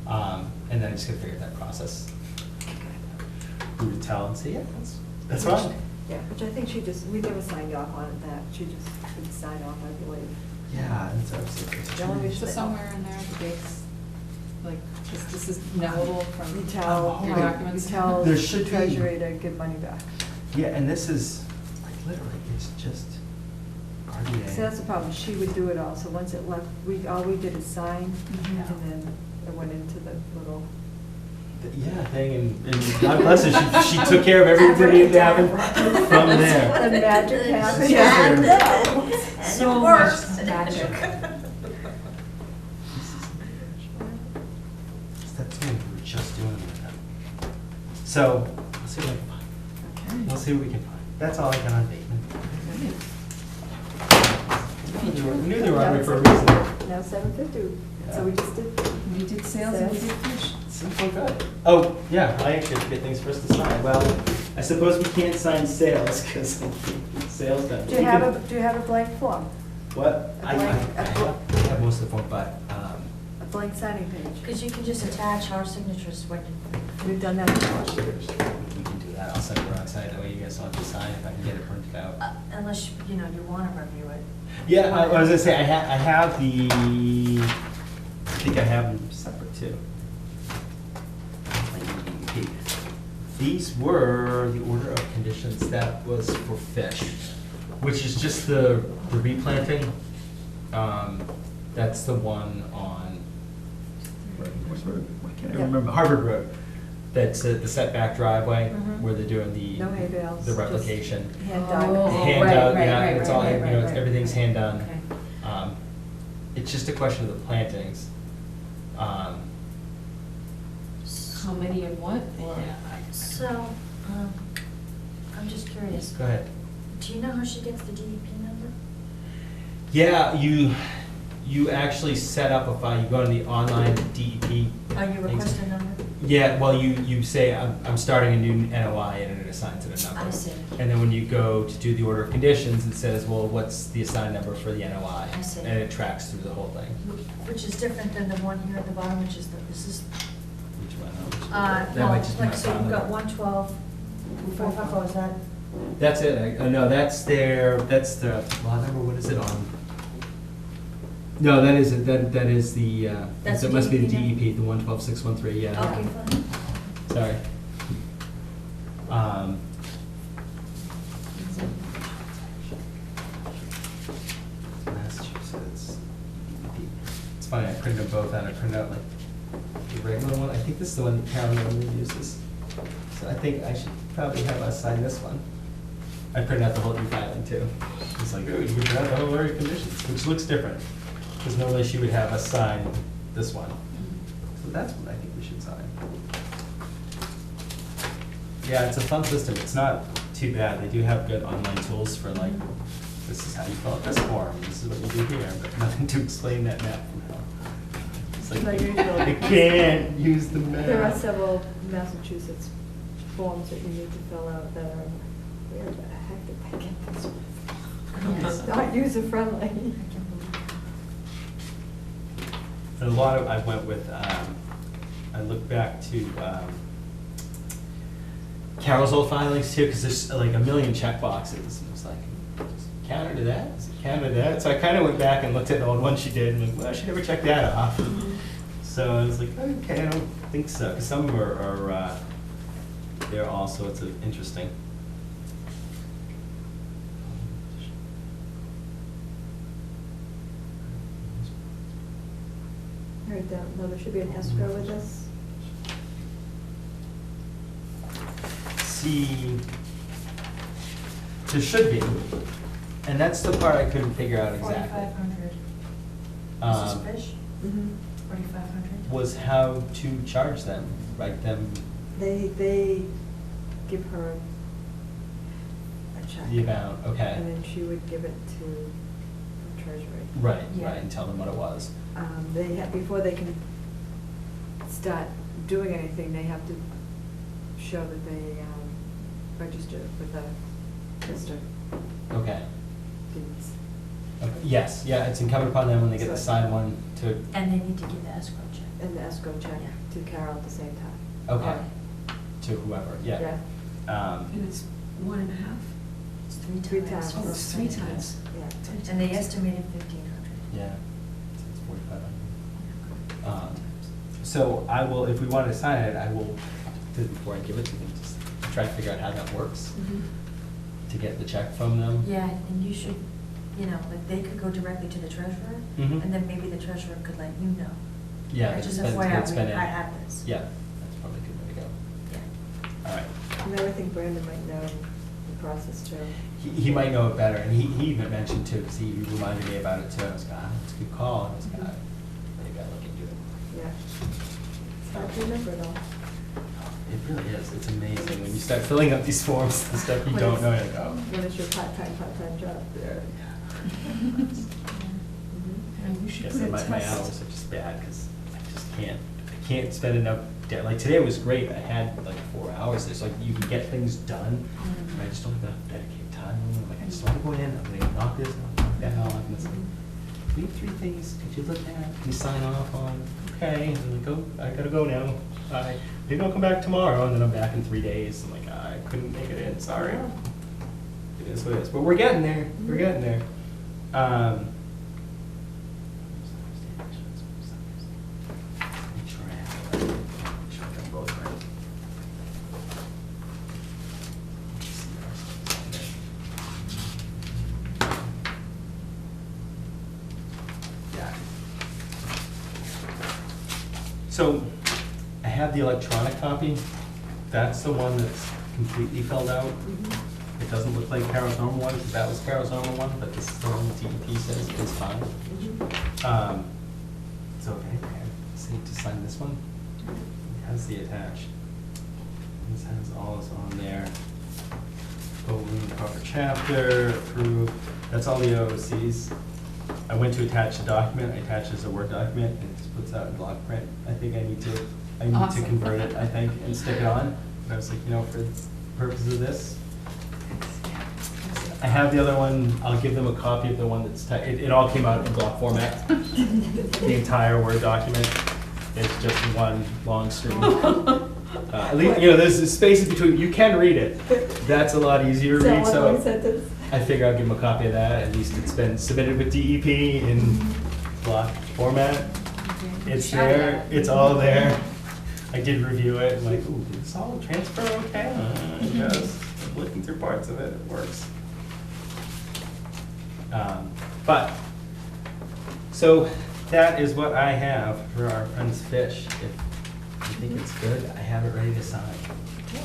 And then I just gotta figure out that process. Who to tell and say, yeah, that's fine. Yeah, which I think we never signed off on it, that she just didn't sign off, I believe. Yeah, that's absolutely. The only reason So that- somewhere in there, the dates, like, this is knowable from You tell, your you documents. tell There the should be- treasury to give money back. Yeah, and this is, like, literally, it's just RDA. So that's the problem, she would do it all, so once it left, all we did is sign, Mhm. and then it went into the little. Yeah, thing, and God bless her, she took care of everything that happened from there. The magic happened. Yeah. And So it much works. magic. That's what we were just doing with them. So, we'll see what I can find. Okay. We'll see what we can find. That's all I got on Bateman. I knew they were on me for a reason. Now 7:50, so we just did. We did sales and we did fish. Simple, good. Oh, yeah, I actually have to get things for us to sign. Well, I suppose we can't sign sales, because sales done. Do you have a blank form, What? a I blank- a have most of the form, but, a blank signing page? Because you can just attach our signatures when, We've done that before. we can do that. I'll send it around tonight, that way you guys don't have to sign if I can get it printed out. unless, you want to review it. Yeah, I was gonna say, I have the, I think I have them separate too. These were the order of conditions, that was for fish, which is just the replanting. That's the one on, why can't I Yeah. remember, Harvard Road. That's the setback driveway, Mhm. where they're doing No hay bales. the just replication. Hand Oh. done. Hand right, dug, right, yeah, right, it's right, all, right, it's right. everything's hand done. Okay. It's just a question of the plantings. how many and what, or? So, I'm just curious. Go ahead. Do you know how she gets the DEP number? Yeah, you actually set up a file, you go to the online DEP. Oh, you request a number? Yeah, well, you say, I'm starting a new NOI, and it assigns it a number. I see. And then when you go to do the order of conditions, it says, well, what's the assigned number for the NOI? I see. And it tracks through the whole thing. Which is different than the one here at the bottom, which is Which one? That no, might just be my like, so you've got file. 112, 454, is that? That's it, no, that's the, well, I remember, what is it on? No, that isn't, that is the, That's it must be the DEP number? DEP, the 112613, yeah. Okay, fine. Sorry. Massachusetts. It's funny, I printed them both out. I printed out like the regular one. I think this is the one that Carol normally uses. So I think I should probably have us sign this one. I printed out the whole e-filing too. It's like, oh, you printed out the whole area of conditions, which looks different. Because normally she would have us sign this one. So that's what I think we should sign. Yeah, it's a fun system. It's not too bad. They do have good online tools for like, this is how you fill out this form, this is what you do here, but nothing to explain that map from hell. It's like, Like usual. you can't use the map. There are several Massachusetts forms that you need to fill out that are, where the heck did they get this one? It's not user friendly. And a lot of, I went with, I looked back to Carol's old filings too, because there's like a million check boxes. And it was like, is it counter to that? Is it counter to that? So I kind of went back and looked at the old one she did, and like, well, she never checked that off. So I was like, okay, I don't think so, because some of them are there are all sorts of interesting. Right down, no, there should be an escrow with this. See, there should be, and that's the part I couldn't figure out exactly. 4,500. Um, This is fish, Mm-hmm. 4,500. Was how to charge them, write them They give her a check. the amount, okay. And then she would give it to the treasury. Right, Yeah. right, and tell them what it was. They have, before they can start doing anything, they have to show that they registered with the register Okay. deeds. Okay. Yes, yeah, it's incumbent upon them when they get the signed one to, And they need to give the escrow check. And the escrow check Yeah. to Carol at the same time. okay, to whoever, yeah. And it's 1.5? It's Three times. Oh, it's 3 times. Yeah. And they estimated 1,500. Yeah, so it's 4,500. So I will, if we wanted to sign it, I will, before I give it to them, just try to figure out how that works, to get the check from them. Yeah, and you should, like, they could go directly to the treasurer, Mhm. and then maybe the treasurer could let you know. Yeah, Just it's been FYI, in. I have this. Yeah, that's probably a good way to go. Yeah. All right. And I would think Brandon might know the process too. He might know it better, and he even mentioned too, because he reminded me about it too. I was like, it's a good call. I was like, maybe I'll look into it. Yeah. It's hard to remember it all. It really is. It's amazing when you start filling out these forms, the stuff you don't know. You're like, oh. When it's your part-time job. And we should Yes, put a my test. hours are just bad because I just can't. I can't spend enough. Like today was great. I had like 4 hours. It's like you can get things done. And I just don't have enough dedicated time. I'm like, I just want to go in. I'm going to knock this, knock that out. And it's like, we have 3 things. Could you look at? Can you sign off on? Okay. And I'm like, oh, I gotta go now. Bye. Maybe I'll come back tomorrow. And then I'm back in 3 days. I'm like, I couldn't make it in. Sorry. It is what it is. But we're getting there. We're getting there. Make sure I have it right. Make sure I got both right. Yeah. So, I have the electronic copy. That's the one that's completely filled out. It doesn't look like Carol's normal one, because that was Carol's normal one, but this is the one DEP says is fine. So, okay, I just need to sign this one. has the attached. This has all this on there. Overrule proper chapter, approve, that's all the OOCs. I went to attach the document, I attached it as a Word document, and it just puts out in block print. I think I need to Awesome. convert it, I think, and stick it on. But I was like, for the purposes of this, I have the other one, I'll give them a copy of the one that's, it all came out in block format. The entire Word document is just one long string. At least, there's spaces between, you can read it. That's a lot easier to read, so I figure I'll give them a copy of that. At least it's been submitted with DEP in block format. It's there, it's all there. I did review it, I'm like, ooh, did this all transfer okay? It does. Looking through parts of it, it works. So that is what I have for our friend's fish. If you think it's good, I have it ready to sign. Yeah,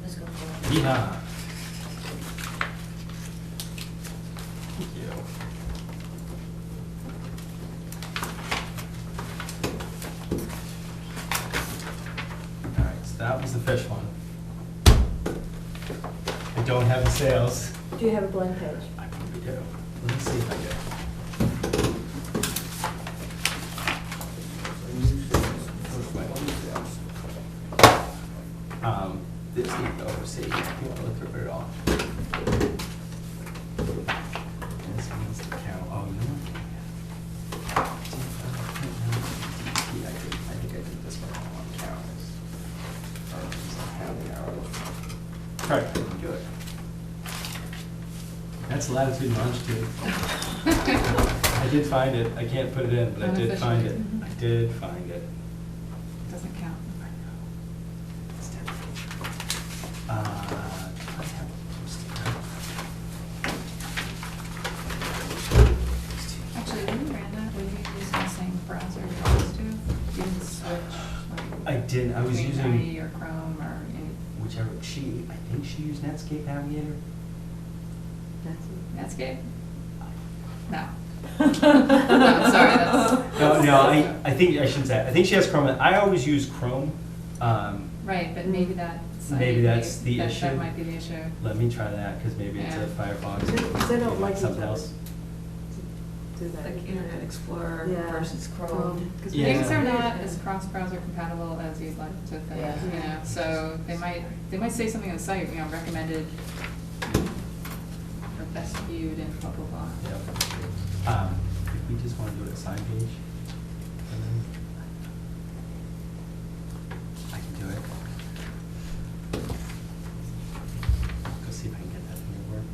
let's go for it. Yeehaw. Thank you. All right, so that was the fish one. I don't have the sales. Do you have a blank page? I probably do. Let me see if I do. This need to oversee. You want to look through it all. This one's the count. Oh, you know what? Yeah, I think I did this one all on counts. Or just on counting hours. All right, we can do it. That's latitude and longitude. I did find it. I can't put it in, but I did find it. I did find it. Doesn't count. I know. It's terrible. I have it posted. Actually, when you ran that, were you using the same browser you always do? You didn't switch, like, I didn't. I was between IE using or Chrome or any, whichever. I think she used Netscape Navigator. Netscape? No. No, sorry, that's. No, I think I shouldn't say it. I think she has Chrome. I always use Chrome. Right, but maybe that's. Maybe that's the issue. That might be the issue. Let me try that, because maybe it's a Yeah. Firefox. Because I don't like something else. Do that. Like Internet Explorer Yeah. versus Chrome. 'Cause Yeah. things are not as cross-browser compatible as you'd like to think, Yeah. so they might say something on the site, recommended, or best viewed and blah, blah, blah. Yep. If we just want to do it a sign page, and then I can do it. Go see if I can get that thing to work.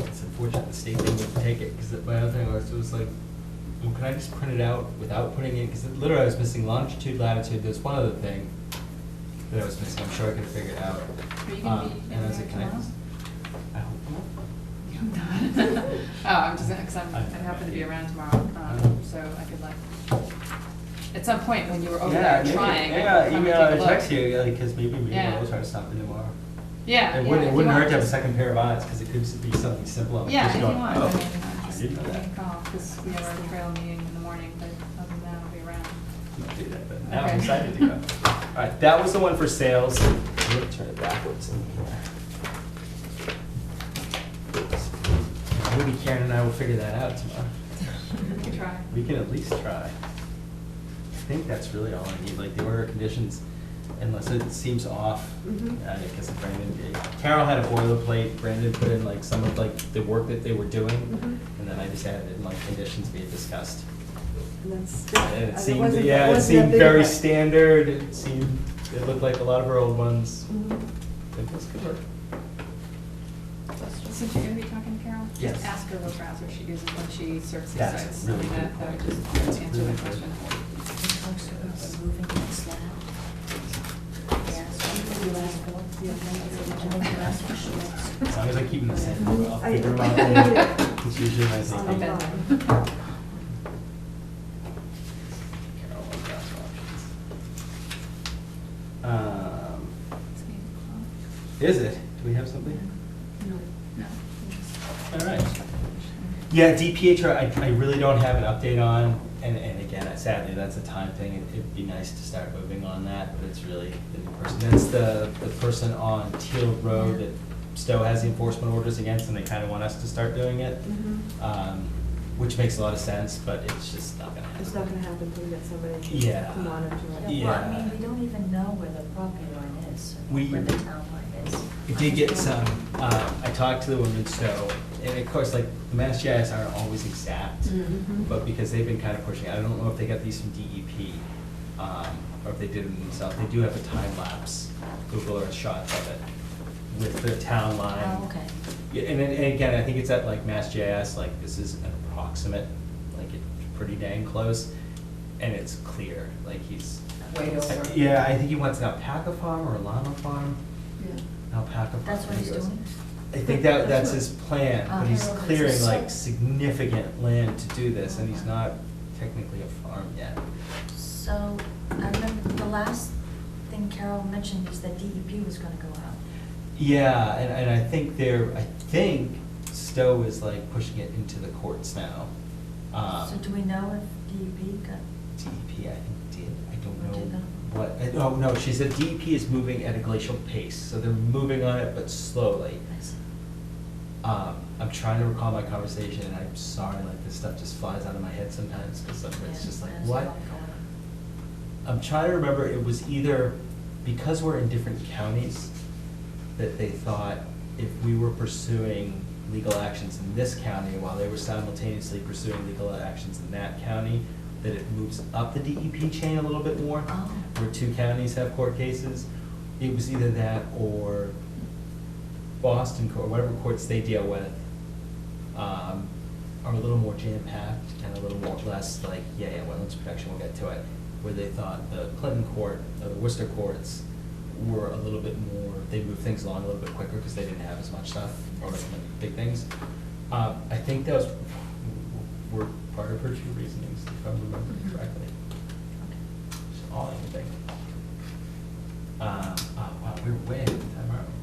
It's unfortunate the state thing wouldn't take it, because my other thing was like, well, can I just print it out without putting in, because literally I was missing longitude, latitude, there's one other thing that I was missing, I'm sure I could have figured it out. Are you gonna be And I in was like, there can I tomorrow? just, I hope not. Oh, I'm just, because I happen to be around tomorrow, so I could at some point when you were over there trying. Yeah, come and email take a or look. text you, because maybe Yeah. we'll try to stop in tomorrow. Yeah. It yeah, wouldn't if you hurt want, to have a just- second pair of eyes, because it could be something simple. I'm Yeah, just if you going, want, oh, I mean, I just didn't know give me that. a call, because we have our trail meeting in the morning, but other than that, I'll be around. I'll do that, but now I'm Okay. excited to go. All right, that was the one for sales. I'm gonna turn it backwards in here. Maybe Karen and I will figure that out tomorrow. We can try. We can at least try. I think that's really all I need, like the order of conditions, unless it seems off. Mhm. I guess if Brandon, Carol had a boilerplate, Brandon put in like some of like the work that they were doing, Mhm. and then I just added in like conditions we had discussed. And that's. And it seemed, wasn't- yeah, it wasn't that seemed big very of a- standard, it looked like a lot of our old ones. Mhm. It was good. Since you're gonna be talking to Carol, Yes. just ask her what browser she uses when she searches these That's sites. really I mean, good that would point. just That's answer really the good. question. It talks about removing that slab. Yeah, so I'm gonna do last one. And then the last one. As long as I keep them the same, I'll I- figure them out I- later. It's usually my On thinking. the Okay. line. Carol, what else options? It's 8 o'clock. Is it? Do we have something? No. No. All right. Yeah, DPH, I really don't have an update on, and again, sadly, that's a time thing. It'd be nice to start moving on that, but it's really the new person. That's the person on Teal Road that Stowe has the enforcement orders against, and they kind of want us to start doing it, which makes a lot of sense, but it's just not gonna happen. It's not gonna happen until we get somebody Yeah. to monitor it. Yeah, well, I Yeah. mean, we don't even know where the property line is, We- where the town line is. I did get some, I talked to the woman in Stowe, and of course, like, the Mass GIS aren't always exact, Mhm. but because they've been kind of pushing, I don't know if they got these from DEP, or if they did them themselves, they do have a time lapse, Google Earth shots of it, with the town line. Oh, okay. Yeah, and again, I think it's at like Mass GIS, like, this is an approximate, like, it's pretty dang close, and it's clear, like, he's. Way over. Yeah, I think he wants an alpaca farm or a llama farm, Yeah. alpaca farm. That's what he he's goes. doing? I think that's his plan, but he's Oh, clearing so- like significant land to do this, and he's not technically a farm yet. So, I remember the last thing Carol mentioned is that DEP was gonna go out. Yeah, and I think Stowe is like pushing it into the courts now. So do we know if DEP got? DEP, I think did, I don't Did know they? what, oh, no, she said DEP is moving at a glacial pace, so they're moving on it, but slowly. I see. I'm trying to recall my conversation, and I'm sorry, like, this stuff just flies out of my head sometimes, because it's Yeah, just like, there's a what? lot going on. I'm trying to remember, it was either, because we're in different counties, that they thought if we were pursuing legal actions in this county while they were simultaneously pursuing legal actions in that county, that it moves up the DEP chain a little bit more, Oh. where two counties have court cases. It was either that or Boston court, whatever courts they deal with, are a little more jam-packed and a little more, less like, yeah, wetlands protection, we'll get to it, where they thought the Clinton court, or the Worcester courts were a little bit more, they moved things along a little bit quicker because they didn't have as much stuff, or like big things. I think those were part of her two reasonings, if I remember correctly. That's all I can think. Oh, wow, we were way ahead of time, aren't we?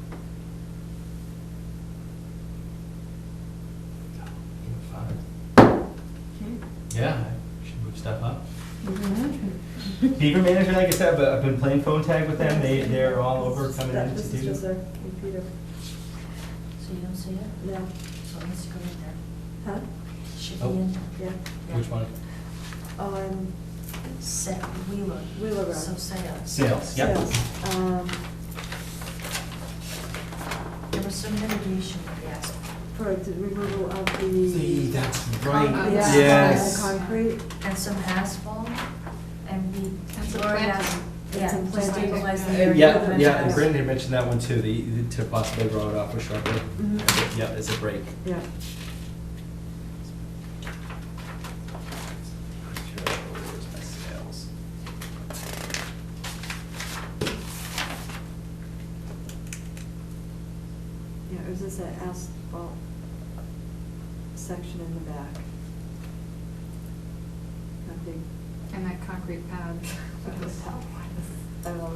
Yeah, I should move stuff up. Beaver management, like I said, but I've been playing phone tag with them, they're all over coming in to This is just do. a computer. So you don't see it? No. So it needs to go in there. Huh? Should be Oh. in there. Yeah. Which one? On Set Wheeler. Wheeler Road. So sales. Sales, yep. sales, There was some mitigation that we asked. for the removal of the. That's right. Yeah, Yes. concrete. And some asphalt, and we. And some already planting. asked- And Yeah, some just planting. stabilize the Yeah, area. Yeah, for the yeah, and grass. Brandon had mentioned that one too, to possibly grow it off with shrubbery. Mhm. Yeah, as a break. Yeah. Where's my sales? Yeah, it was just that asphalt section in the back. That big. And that concrete pad. I don't know.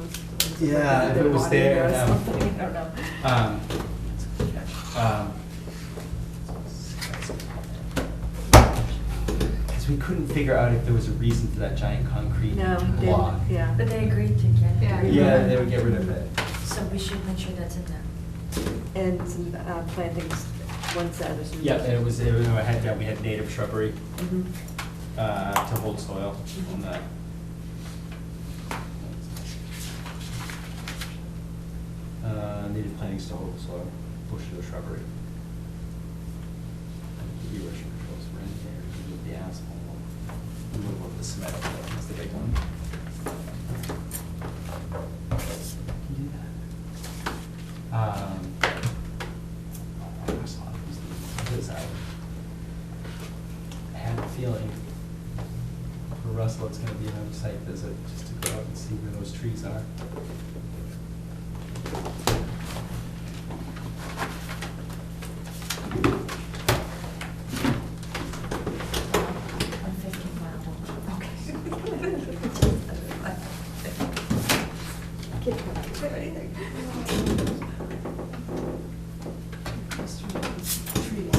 Yeah, if it was there, Or no. something, I don't know. That's a good catch. Because we couldn't figure out if there was a reason for that giant concrete No, they- block. yeah. But they agreed to get it. Yeah. Yeah, they would get rid of it. So we should make sure that's in there. And some plantings, one side or some. Yeah, and we had native shrubbery Mhm. to hold soil on that. Native plantings to hold the soil, bushes or shrubbery. The erosion controls were in there, remove the asphalt, removal of the cement, that's the big one. Can you do that? I have a feeling for Russell, it's gonna be another site visit, just to go out and see where those trees are. Can't come up with anything. Trees.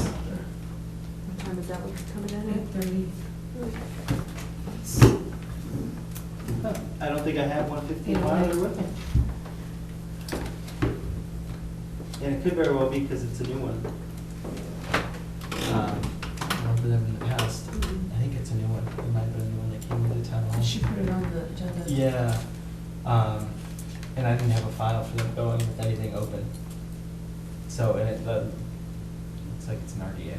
What time is that? I don't think I have 115 monitor with me. And it could very well be because it's a new one. I remember them in the past. I think it's a new one. It might have been a new one that came into town hall. Did she put it on the agenda? Yeah. And I didn't have a file for them going with anything open. So, and it looks like it's an RDA.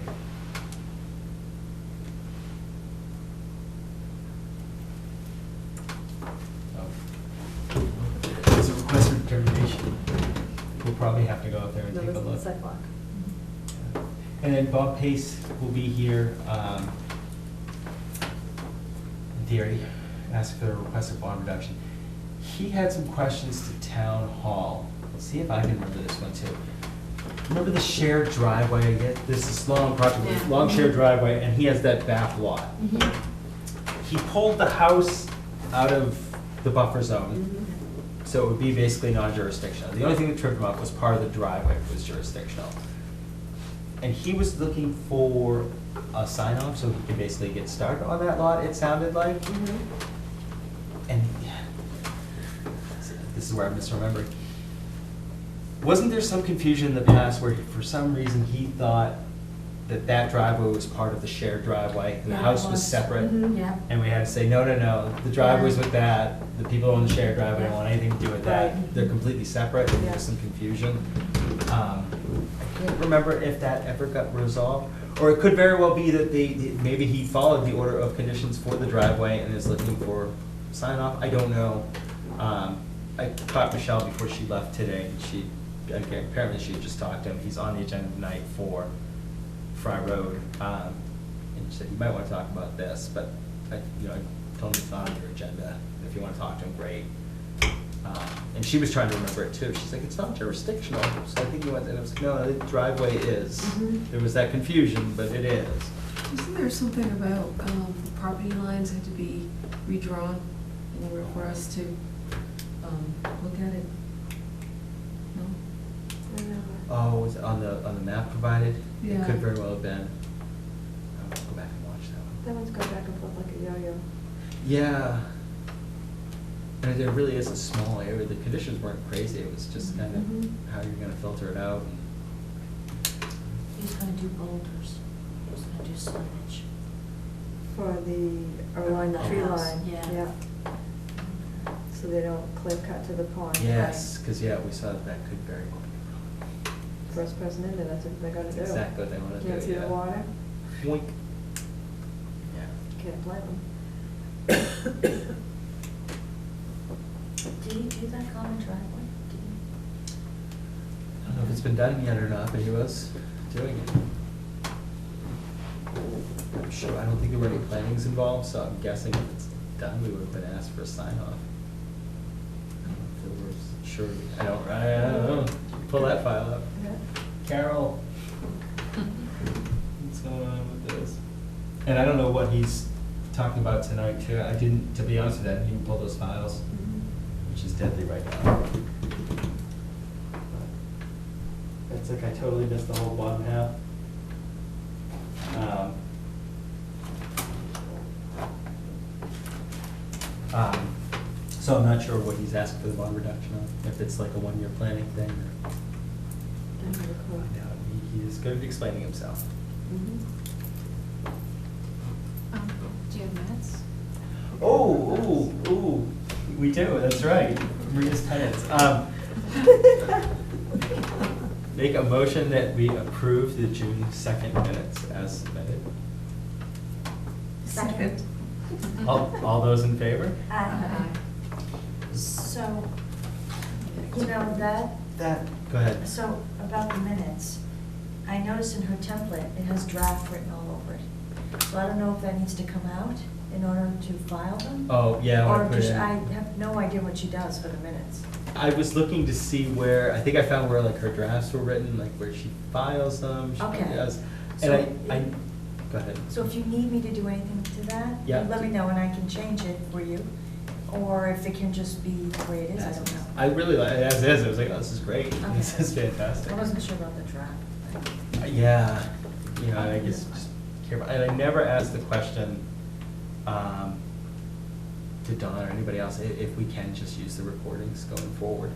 It's a request for determination. We'll probably have to go up there and No, take a this is look. the sidewalk. And then Bob Pace will be here, in theory, ask for a request of bond reduction. He had some questions to town hall. Let's see if I can remember this one too. Remember the shared driveway? This is long project, Yeah. long shared driveway, and he has that back lot. He pulled the house out of the buffer zone, so it would be basically non-jurisdictional. The only thing that tripped him up was part of the driveway was jurisdictional. And he was looking for a sign off so he could basically get started on that lot, it sounded like. And this is where I'm misremembering. Wasn't there some confusion in the past where for some reason he thought that that driveway was part of the shared driveway and the Yeah, it house was was. separate? Yeah. And we had to say, no, no, no, the driveway's with that, the people on the shared driveway don't want anything to do with that. Right. They're completely separate, and there Yeah. was some confusion. I can't remember if that ever got resolved. Or it could very well be that maybe he followed the order of conditions for the driveway and is looking for sign off, I don't know. I caught Michelle before she left today, and apparently she had just talked to him, he's on the agenda tonight for Fry Road. And she said, you might want to talk about this, but I told him it's not on your agenda, if you want to talk to him, great. And she was trying to remember it too, she's like, it's not jurisdictional, so I think you went, and I was like, no, the driveway is. There was that confusion, but it is. Isn't there something about the property lines had to be redrawn in order for us to look at it? No? Oh, was it on the map provided? It Yeah. could very well have been. I'll go back and watch that one. That one's going back and forth like a yo-yo. Yeah. And there really is a small area, the conditions weren't crazy, it was just kind of how you're gonna filter it out. He's gonna do boulders, he's gonna do signage. For along the Oh, tree house, line, yeah. yeah. So they don't clear cut to the pond. Yes, because, yeah, we saw that could very well be. First person in there, that's what they're gonna do. That's exactly what they wanna do, Can't see the yeah. water, Boink. Yeah. can't blame them. Did he do that common driveway? Did he? I don't know if it's been done yet or not, but he was doing it. I'm sure, I don't think there were any plannings involved, so I'm guessing if it's done, we would have been asked for a sign off. I don't know if there was, sure, I don't know, pull that file up. Yeah. Carol, what's going on with this? And I don't know what he's talking about tonight too, I didn't, to be honest with you, I didn't even pull those files, which is deadly right now. It's like I totally missed the whole bottom half. So I'm not sure what he's asking for the bond reduction on, if it's like a one-year planning thing or. Don't have a clue. Find out. He is going to be explaining himself. Do you have minutes? Oh, we do, that's right. Maria's tenants. Make a motion that we approve the June 2nd minutes as submitted. Second. All those in favor? So, you know, Go ahead. so about the minutes, I noticed in her template, it has draft written all over it. So I don't know if that needs to come out in order to file them? Oh, yeah, I want Or to put does, it in. I have no idea what she does for the minutes. I was looking to see where, I think I found where like her drafts were written, like where she files them. She Okay. does. So And go ahead. So if you need me to do anything to that, Yeah. let me know and I can change it for you. Or if it can just be the way it is, I don't know. I really like, as is, I was like, oh, this is great, Okay. this is fantastic. I wasn't sure about the draft. Yeah, you know, I guess just care about, and I never asked the question, to Don or anybody else, if we can just use the recordings going forward.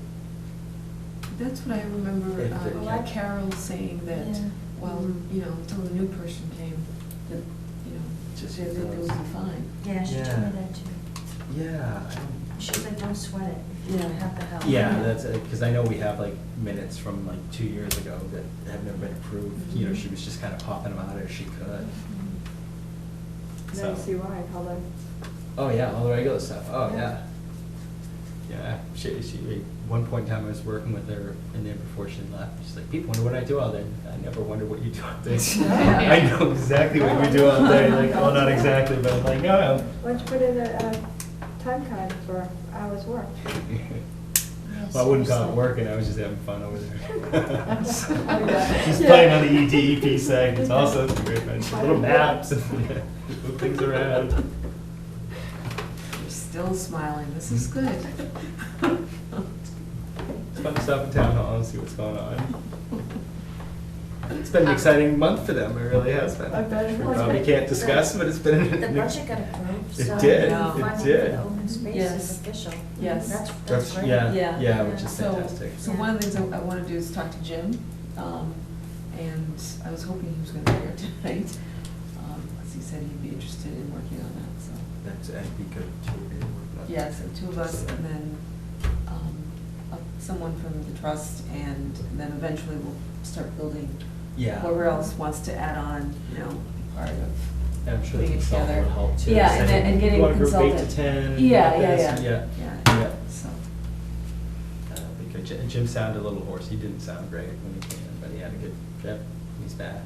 That's what I remember If it can. Carol saying that, Yeah. well, until the new person came, that, Just they use would be those. fine. Yeah, she told me Yeah. that too. Yeah, I don't. She was like, don't sweat it, if you Yeah. have the help. Yeah, that's, because I know we have like minutes from like 2 years ago that have never been approved. You know, she was just kind of popping them out as she could. Now you So- see why, how the, Oh, yeah, all the regular stuff. Oh, Yeah. yeah. Yeah, one point in time I was working with her and then before she left, she's like, people wonder what I do all day. I never wonder what you do all day. Yeah. I know exactly what you do all day, like, well, not exactly, but I'm like, no. why don't you put in a time card for hours worked? Well, I wouldn't call it Seriously. working, I was just having fun over there. Yeah. She's playing on the ETEP site, it's also great, man, little maps and move things around. You're still smiling, this is good. It's fun to stop in town hall and see what's going on. It's been an exciting month for them, it really has been. I bet it We was. probably can't discuss, but it's been. The budget got approved, It so did, the it funding for did. the open space Yes. is official. Yes. That's great. Yeah, Yeah. yeah, which is So- fantastic. So one of the things I want to do is talk to Jim, and I was hoping he was going to be here tonight, because he said he'd be interested in working on that, so. That'd be good too. Yeah, so two of us, and then someone from the trust, and then eventually we'll start building. Yeah. Whoever else wants to add on, part of. And I'm sure the putting it consultant together. will help too. Yeah, and saying, then, and getting "You a want a group 8 consultant. to 10? Yeah, like yeah, this?" yeah. Yeah. So, That'll be good. Jim sounded a little hoarse. He didn't sound great when he came in, but he had a good trip. He's back.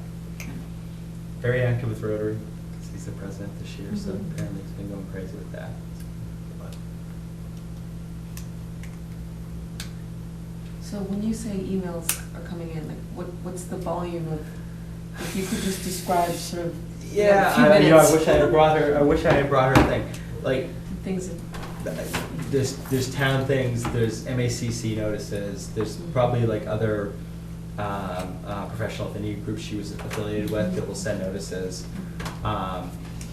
Very active with Rotary, because he's the president this year, so Mhm. apparently he's been going crazy with that. But so when you say emails are coming in, like, what's the volume of, if you could just describe sort of, yeah, a few I minutes. wish I had brought her. I wish I had brought her a thing. Like, Things that, there's town things, there's MACC notices, there's probably like other professional affinity groups she was affiliated with that will send notices.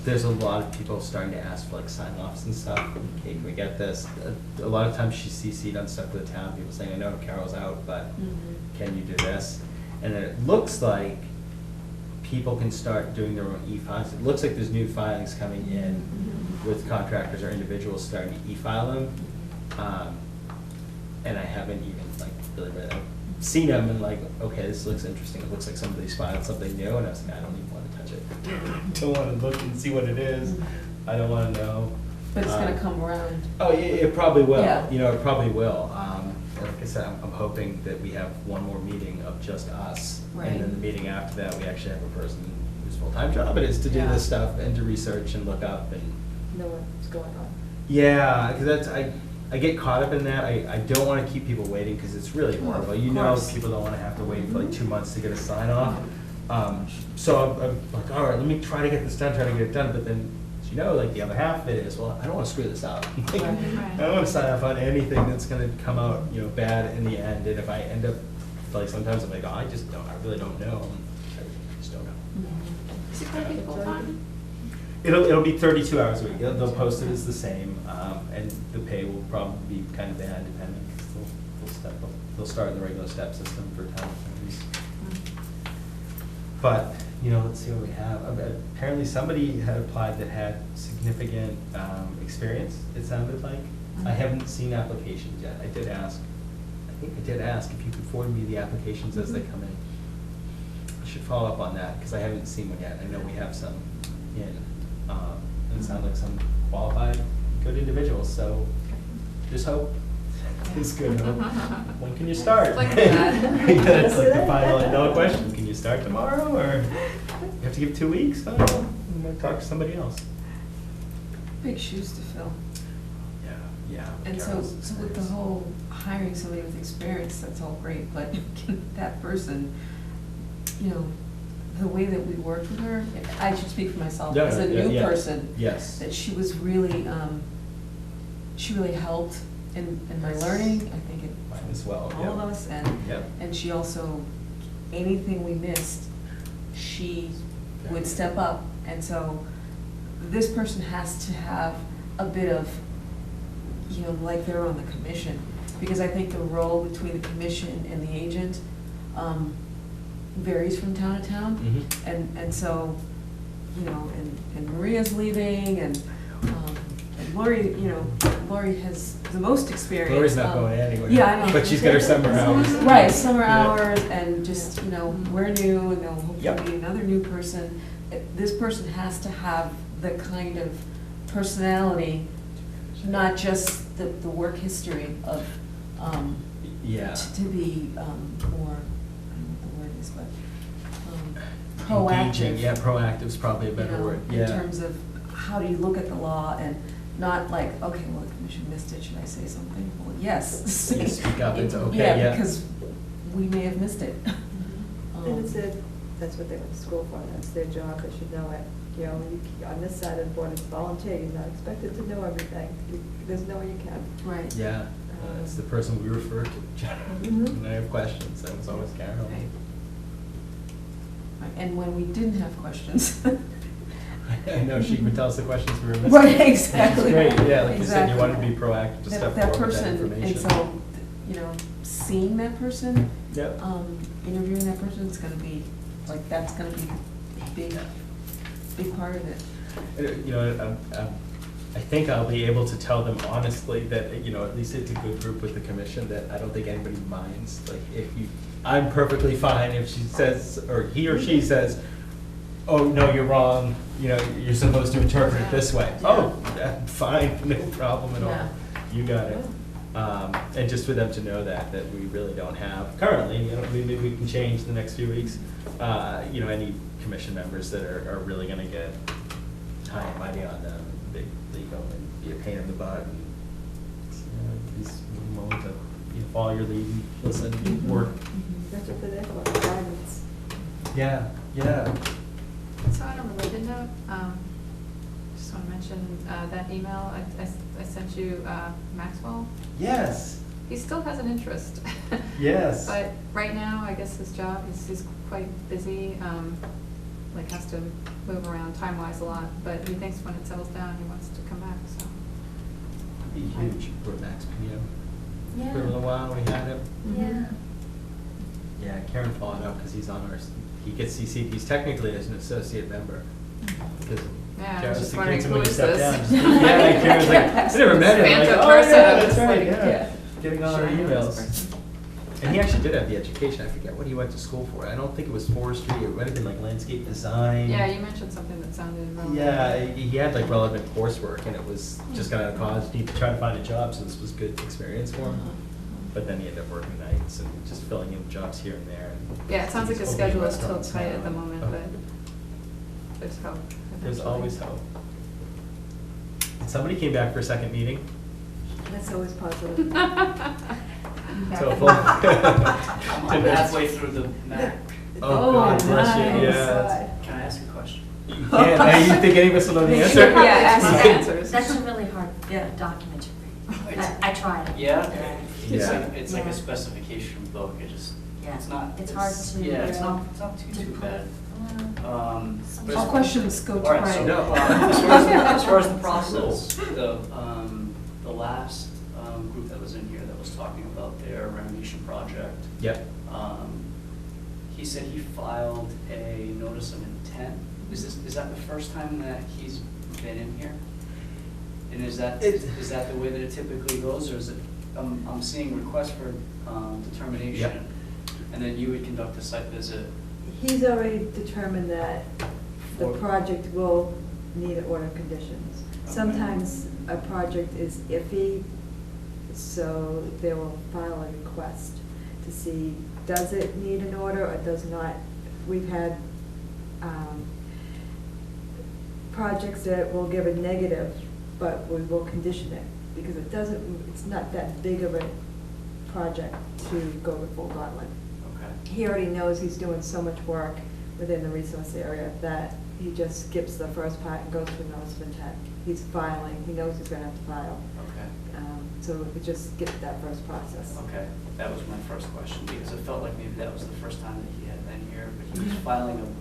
There's a lot of people starting to ask for like sign-offs and stuff. Hey, can we get this? A lot of times she's CC'd on stuff with the town, people saying, I know Carol's out, but can you do this? And then it looks like people can start doing their own e-filings. It looks like there's new filings coming in with contractors or individuals starting to e-file them. And I haven't even like really read them. Seen them and like, okay, this looks interesting. It looks like somebody's filed something new, and I was like, I don't even want to touch it. Don't want to look and see what it is. I don't want to know. but it's gonna come around. Oh, yeah, it probably will. Yeah. You know, it probably will. Like I said, I'm hoping that we have one more meeting of just us. Right. And then the meeting after that, we actually have a person whose full-time job it is to do Yeah. this stuff and to research and look up and. Know what's going on. Yeah, because I get caught up in that. I don't want to keep people waiting because it's really horrible. You know, course. people don't want to have to wait for like 2 months to get a sign off. So I'm like, all right, let me try to get this done, try to get it done. But then, as you know, like the other half of it is, well, I don't want to screw this up. Like, Right. I don't want to sign off on anything that's going to come out, bad in the end. And if I end up, like sometimes I'm like, oh, I really don't know. I just don't know. Is it gonna be full time? It'll be 32 hours a week. They'll post it as the same, and the pay will probably be kind of bad depending. 'Cause they'll start in the regular step system for town employees. But, let's see what we have. Apparently somebody had applied that had significant experience, it sounded like. I haven't seen applications yet. I think I did ask if you could forward me the applications as they come in. I should follow up on that, because I haven't seen one yet. I know we have some in, and it sounds like some qualified, good individuals, so just hope. It's good hope. When can you start? Like that. It's like the $5 million question. Can you start tomorrow, or you have to give 2 weeks? Oh, I'm gonna talk to somebody else. Big shoes to fill. Yeah. And so with the whole hiring somebody with experience, that's all great, but that person, the way that we worked with her, I should speak for myself, Yeah, as a yeah, new yeah. person. Yes. That she was really, she really helped in my learning, I think Mine as well, all of yeah. us, Yep. and she also, anything we missed, she would step up, and so this person has to have a bit of you know, like they're on the commission. Because I think the role between the commission and the agent varies from town to town. And so, you know, and Maria's leaving, and Lori, you know, Lori has the most experience. Lori's not going anywhere. Yeah, I know. But she's got her summer hours. Right, summer Yeah. hours, and just, you know, we're new, and there'll hopefully Yep. be another new person. This person has to have the kind of personality, not just the work history of, Yeah. to be more, I don't know what the word is, but Engaging, proactive. yeah, proactive is probably a you better know, word, in yeah. terms of how do you look at the law, and not like, okay, well, the commission missed it, should I say something? Well, yes. You speak up, it's okay, yeah. Yeah, because we may have missed it. And it's that's what they went to school for, that's their job, they should know it. You know, on this side of the board, it's volunteer, you're not expected to know everything, there's no way you can. Right. Yeah, it's the person we refer to, Mhm. when I have questions, that was always Carol. Right. And when we didn't have questions. I know, she would tell us the questions we were missing. Right, exactly. Which is great, yeah, like you said, you Exactly. wanted to be proactive to step That forward with that person, information. and so, you know, seeing that person, Yep. interviewing that person is gonna be, like, that's gonna be a big part of it. You know, I think I'll be able to tell them honestly that, you know, at least it's a good group with the commission, that I don't think anybody minds. Like, I'm perfectly fine if she says, or he or she says, oh, no, you're wrong, you know, you're supposed to interpret it this way. Oh, yeah, fine, no problem at all. Yeah. You got it. And just for them to know that we really don't have, currently, you know, maybe we can change the next few weeks, you know, any commission members that are really gonna get high and mighty on them, big legal, and be a pain in the butt, and, you know, these willing to, you know, follow your lead and listen and work. That's what they're there for, guidance. Yeah, yeah. So on a related note, just want to mention that email I sent you, Maxwell. Yes, He still has an interest. yes. But right now, I guess his job is quite busy, like has to move around time-wise a lot. But he thinks when it settles down, he wants to come back, so. Be huge for Max PM. Yeah. For a little while, we had him. Yeah. Yeah, Karen followed up because he's on our, he gets CC'd, he's technically as an associate member. Because Yeah, I Karen was was just the wondering, kid who when he is stepped this? down. Just- Yeah, Karen's like, I never met him. Phantom Like, oh, person, yeah, it's that's right, like, yeah. yeah. Getting on our Sure, I know this emails. person. And he actually did have the education, I forget what he went to school for. I don't think it was forestry, it might have been like landscape design. Yeah, you mentioned something that sounded relevant. Yeah, he had like relevant coursework, and it was just got out of college, he tried to find a job, so this was good experience for him. But then he ended up working nights and just filling in jobs here and there. and Yeah, it sounds like his he's opening schedule is still restaurants tight now. at the moment, Oh. but there's hope. There's eventually. always hope. And somebody came back for a second meeting. That's always positive. So full. I'm halfway through the map. Oh, God bless you, nice. yeah. Can I ask a question? You can't, now you think any of us will know the answer? Yeah, ask Lots of me. answers. That's a really hard Yeah. document to read. I tried it. Yeah? Yeah. It's like Yeah. a specification book, Yeah. it's not. It's hard to, Yeah, it's uh, not to too put- bad. Well, But All as- questions go to All right, so, Brian. as far as the process, the last group that was in here that was talking about their renovation project, Yep. he said he filed a notice of intent. Is that the first time that he's been in here? And is that the way that it typically goes, or is it, I'm seeing requests for determination? Yep. And then you would conduct a site visit? He's already determined that the For- project will need an order of conditions. Okay. Sometimes a project is iffy, so they will file a request to see, does it need an order or does not? We've had projects that will give a negative, but we will condition it, because it's not that big of a project to go the full gauntlet. Okay. He already knows he's doing so much work within the resource area that he just skips the first part and goes to notice of intent. He's filing, he knows he's gonna have to file. Okay. So it just skipped that first process. Okay, that was my first question, because it felt like maybe that was the first time that he had been here, but he was filing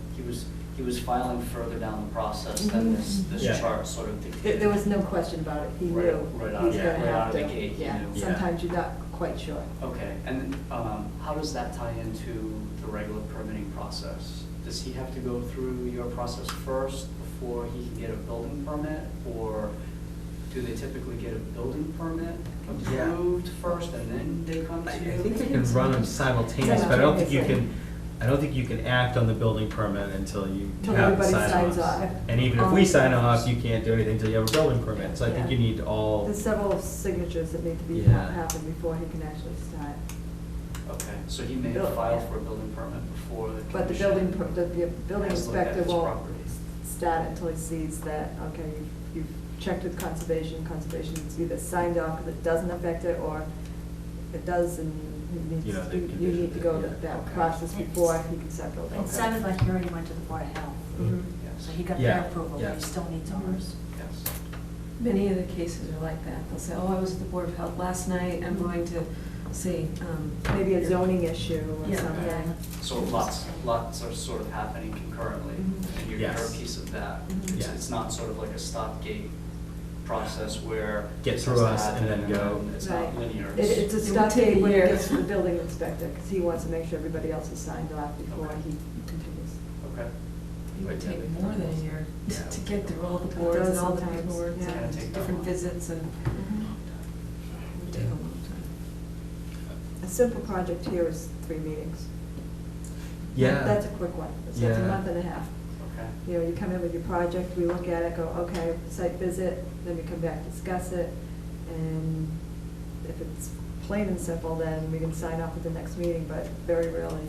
he he was filing further down the process than this Yeah. chart sort of dictated. There was no question about it, he knew. Right out he's of- gonna right out have of the to. gate, he Yeah, knew. Yeah. sometimes you're not quite sure. Okay, and how does that tie into the regular permitting process? Does he have to go through your process first before he can get a building permit? Or do they typically get a building permit Yeah. approved first and then they come I to you? think you can run them simultaneous, but I don't think you can, I don't think you can act on the building permit until you Till have the everybody sign signs off. And even if we sign off, you can't do anything until you have a building permit, so I think Yeah. you need all, There's several signatures that need to be, Yeah. happen before he can actually start. Okay, so he may have Build- filed for a building permit before the But the commission building, the building has looked at inspector his won't property. start until he sees that, okay, you've checked with conservation's either signed off because it doesn't affect it, or it does, and he needs, You know, the you need to go conditions, through yeah. that Okay. process before he can start building. It sounded like he already went to the Board of Health, Mhm. Yes. so he got Yeah, their approval, yeah. but he still needs Mhm. ours. Yes. Many of the cases are like that. They'll say, oh, I was at the Board of Health last night, I'm going to see. Maybe a zoning issue or Yeah. something. So lots are sort of happening concurrently, Mhm. and you're Yes. a piece of that. Mhm. Yes. It's not sort of like a stopgate process where. Get this through has to us and then happen go. It's Right. not linear. It's a It would stop take a date when it year. gets to the building inspector, because he wants to make sure everybody else is signed off before Okay. he continues. Okay. It would take more than a year Yeah. to get through all the It boards does and all the sometimes, paperwork yeah. It's gonna take and that different long. visits and it would take a long time. A simple project here is 3 meetings. yeah. That's a quick one. It's a Yeah. month and a half. Okay. You know, you come in with your project, we look at it, go, okay, site visit, then we come back, discuss it, and if it's plain and simple, then we can sign off at the next meeting, but very rarely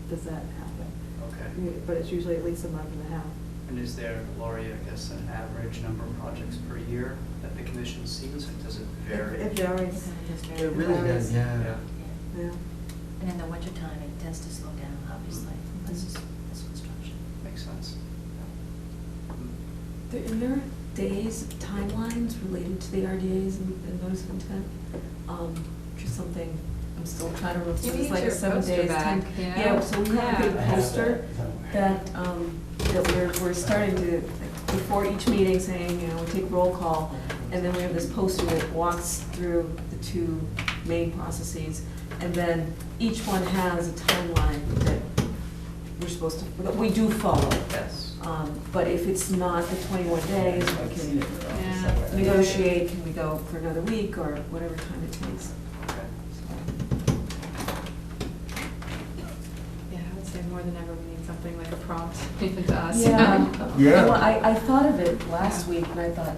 does that happen. Okay. But it's usually at least a month and a half. And is there, Lori, I guess, an average number of projects per year that the commission sees, or does it vary? It varies. It really does, yeah. Yeah. And in the wintertime, it tends to slow down, obviously, this is construction. Makes sense. And there are days, timelines related to the RDAs and notice of intent, which is something I'm still trying to remember. You It's need like your 7 poster days, back, 10 you know? Yeah, so we have a big Yeah. poster that we're starting to, before each meeting saying, you know, we take roll call, and then we have this poster that walks through the 2 main processes, and then each one has a timeline that we're supposed to, that we do follow. Yes. But if it's not the 21 days, we can Yeah. negotiate, can we go for another week, or whatever time it takes. Okay. Yeah, I would say more than ever, we need something like a prompt, even to us. Yeah. Yeah. Well, I thought of it last week, and I thought,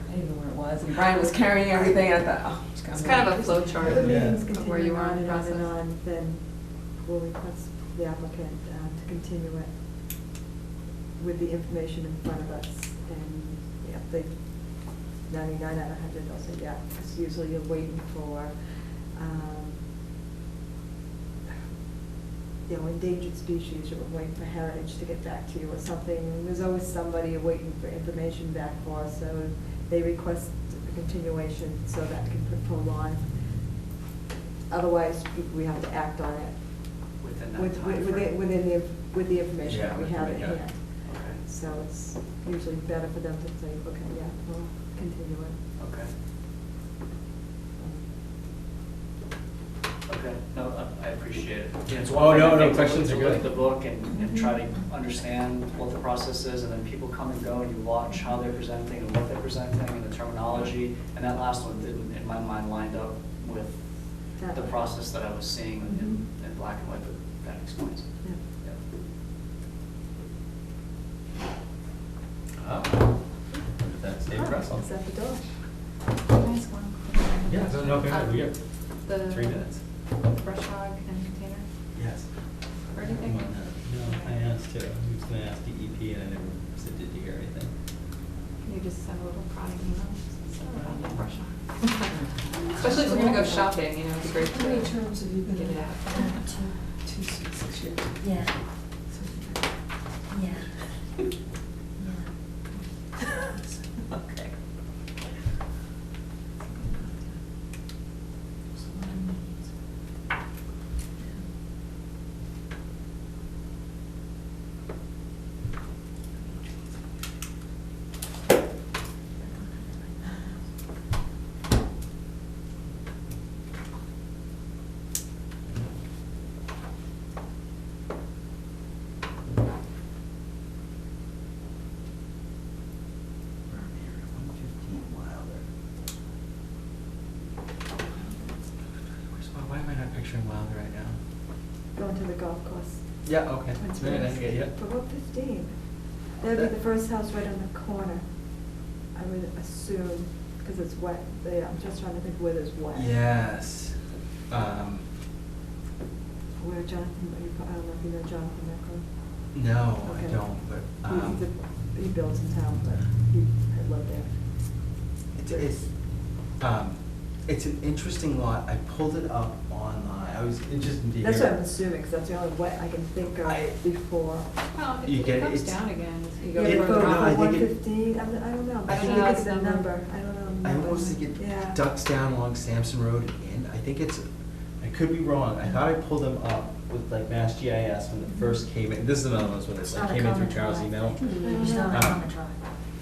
I didn't know where it was, and Brian was carrying everything, and I thought, oh. It's kind of a flow chart If the meeting's of where you continuing are on in the and on process. and on, then we'll request the applicant to continue it with the information in front of us. And, yeah, they, 99 out of 100, they'll say, yeah, because usually you're waiting for, you know, endangered species, you're waiting for heritage to get back to you or something. There's always somebody you're waiting for information back for, so they request a continuation so that can prolong. Otherwise, we have to act on it Within that within, timeframe? with the information that we Yeah, have at yeah. hand. Okay. So it's usually better for them to say, okay, yeah, we'll continue it. Okay. Okay, no, I appreciate it. Yeah, it's one Oh, thing, no, I no, think, questions to are look at good. the book and try to understand what the process is, and then people come and go, and you watch how they're presenting and what they're presenting and the terminology, and that last one didn't, in my mind, lined up with That- the process that I was seeing in black and white, but that explains it. Yeah. That's David Russell. Is that the door? Can I ask one quick Yeah, question? no, go ahead, we got The 3 minutes. brush hog and container, Yes. or anything? No, I asked too. I was gonna ask DEP and I never said, did you hear anything? Can you just send a little prodding email? Sorry about that brush hog. Especially if we're gonna go shopping, you know, it'd be great How many to terms have you been get in? it out. 2, 6 years. Yeah, So- yeah, yeah. Okay. picturing Wilder right now. Going to the golf course. Yeah, okay. Twin Very nice, Springs. yeah. For about 15. That'd be the first house right on the corner, I would assume, because it's wet. I'm just trying to think where there's wet. Yes. Where Jonathan, I don't know if you know Jonathan Eckler. No, I Okay. don't, but, He builds in town, but he had lived there. it's an interesting lot. I pulled it up online. I was interested to hear. That's what I'm assuming, because that's the only wet I can think of before. Well, You it get it, comes it's- down again. You Yeah, go It- but further for no, I up. think it- 115, I don't know. I don't I know can't its think of the number. number. I don't know the I number. almost think it Yeah. ducks down along Sampson Road and in. I think it's, I could be wrong. I thought I pulled them up with like Mass GIS when it first came in. This is another one when it It's like not a came in through common Charles' drive. email. It's not a Um, common drive.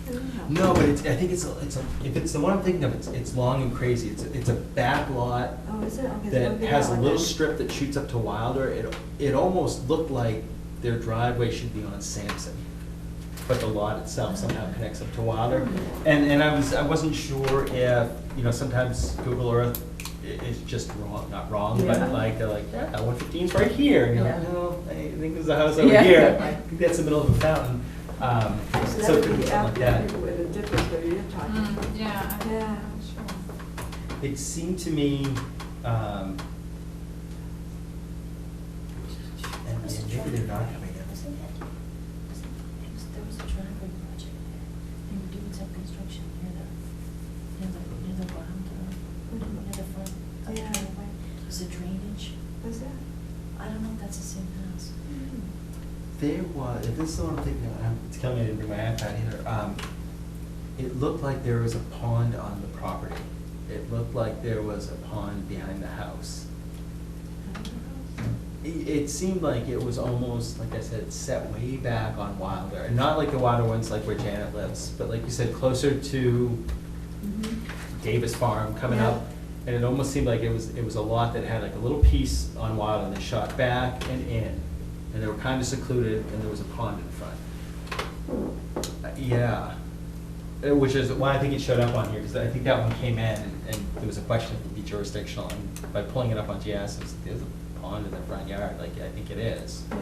I don't know. No, but it's, I think it's if it's the one I'm thinking of, it's long and crazy. It's a back lot Oh, is it? Okay, so that maybe has a that one little then. strip that shoots up to Wilder. It almost looked like their driveway should be on Sampson, but the lot itself somehow connects up to Wilder. And I wasn't sure if, sometimes Google Earth is just wrong, not wrong, but Yeah. like, they're like, yeah, 115's right here. And you're like, Yeah. no, I think there's a house over Yeah. here. I think that's the middle of a fountain. So that So would it could be be something like after that. people with the difference that you're talking Mm, about. yeah, Yeah. I'm sure. It seemed to me, and maybe they're not coming in. There was a driveway project there. They were doing some construction near the bottom, near the front of the Yeah. driveway. There's a drainage. What's that? I don't know if that's the same house. There was, if this is the one I'm thinking of, it's killing me, I didn't bring my iPad either. It looked like there was a pond on the property. It looked like there was a pond behind the house. It seemed like it was almost, like I said, set way back on Wilder. And not like the Wilder ones like where Janet lives, but like you said, closer to Davis Farm coming Yeah. up. And it almost seemed like it was a lot that had like a little piece on Wilder and they shot back and in. And they were kind of secluded and there was a pond in front. Yeah. Which is why I think it showed up on here, because I think that one came in and there was a question if it would be jurisdictional. And by pulling it up on GIS, there's a pond in the front yard, like I think it is. Yeah.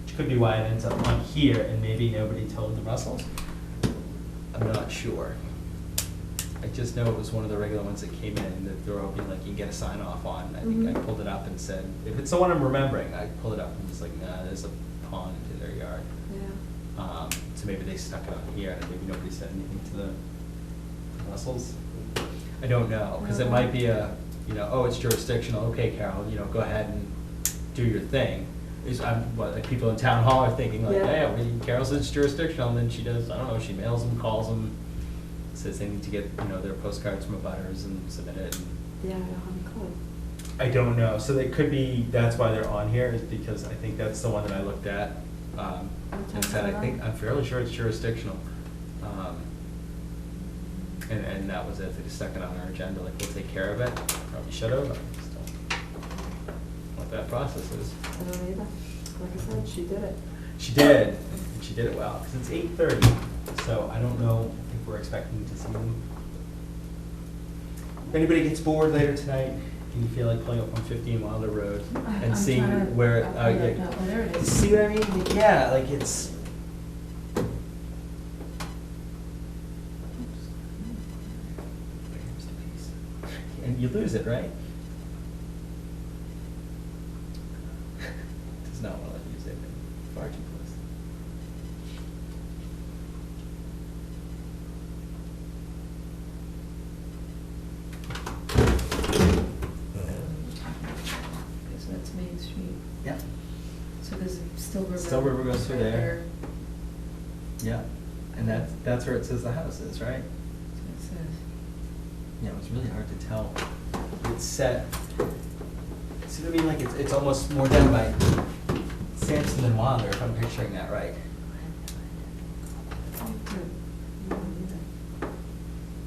Which could be why it ends up on here and maybe nobody told the Russells. I'm not sure. I just know it was one of the regular ones that came in that they were hoping like you can get a sign off on. And I think I Mhm. pulled it up and said, if it's the one I'm remembering, I pulled it up and was like, nah, there's a pond into their yard. Yeah. So maybe they stuck it on here and maybe nobody said anything to the Russells. I don't know, because it might be a, oh, it's jurisdictional, okay, Carol, go ahead and do your thing. Like people in town hall are thinking like, Yeah. Carol says it's jurisdictional, and then she does, I don't know, she mails them, calls them, says they need to get, their postcards from abutters and submit it. And Yeah, I don't have a clue. I don't know, so they could be, that's why they're on here, is because I think that's the one that I looked at, and said, I'm fairly sure it's jurisdictional. And that was it, they just stuck it on our agenda, like, we'll take care of it, probably should have, I just don't know what that process is. I don't either. Like I said, she did it. She did, and she did it well, because it's 8:30, so I don't know if we're expecting to see them. If anybody gets bored later tonight, can you feel like pulling up 115 Wilder Road and seeing where, There it is. see what I mean? Yeah, like it's. And you lose it, right? Does not want to let you use it, far too close. Okay, so that's Main Street. Yeah. So there's Still River. Still River goes through right there. Yeah, and that's where it says the house is, right? That's what it says. Yeah, it's really hard to tell. It's set, see what I mean, like it's almost more down by Sampson than Wilder, if I'm picturing that right.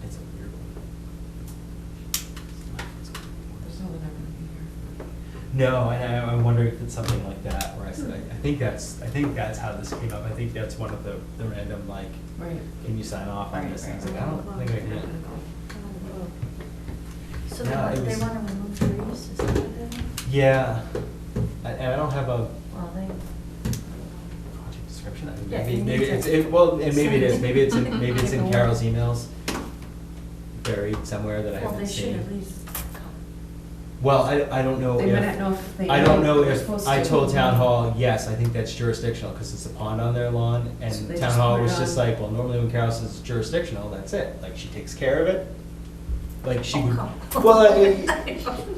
It's a weird one. There's no, they're not gonna be here. No, and I'm wondering if it's something like that, where I said, I think that's how this came up. I think that's one of the random, like, Right. can you sign off on Right, this? And it's right. like, I don't think I can. So Yeah, it they was- want to remove trees, is that what they want? Yeah, and I don't have a Well, they, project description. I mean, Yeah, maybe you maybe need it's to well, and maybe it is. send- Maybe it's in Paperwork. Carol's emails, buried somewhere that I well, haven't they should seen. at least come. Well, I don't know They if. might not know if they I don't know they're if, supposed I to. told town hall, yes, I think that's jurisdictional, because it's a pond on their lawn, and So they town just hall put it was just on. like, well, normally when Carol says it's jurisdictional, that's it, like, she takes care of it. Like, she would, well,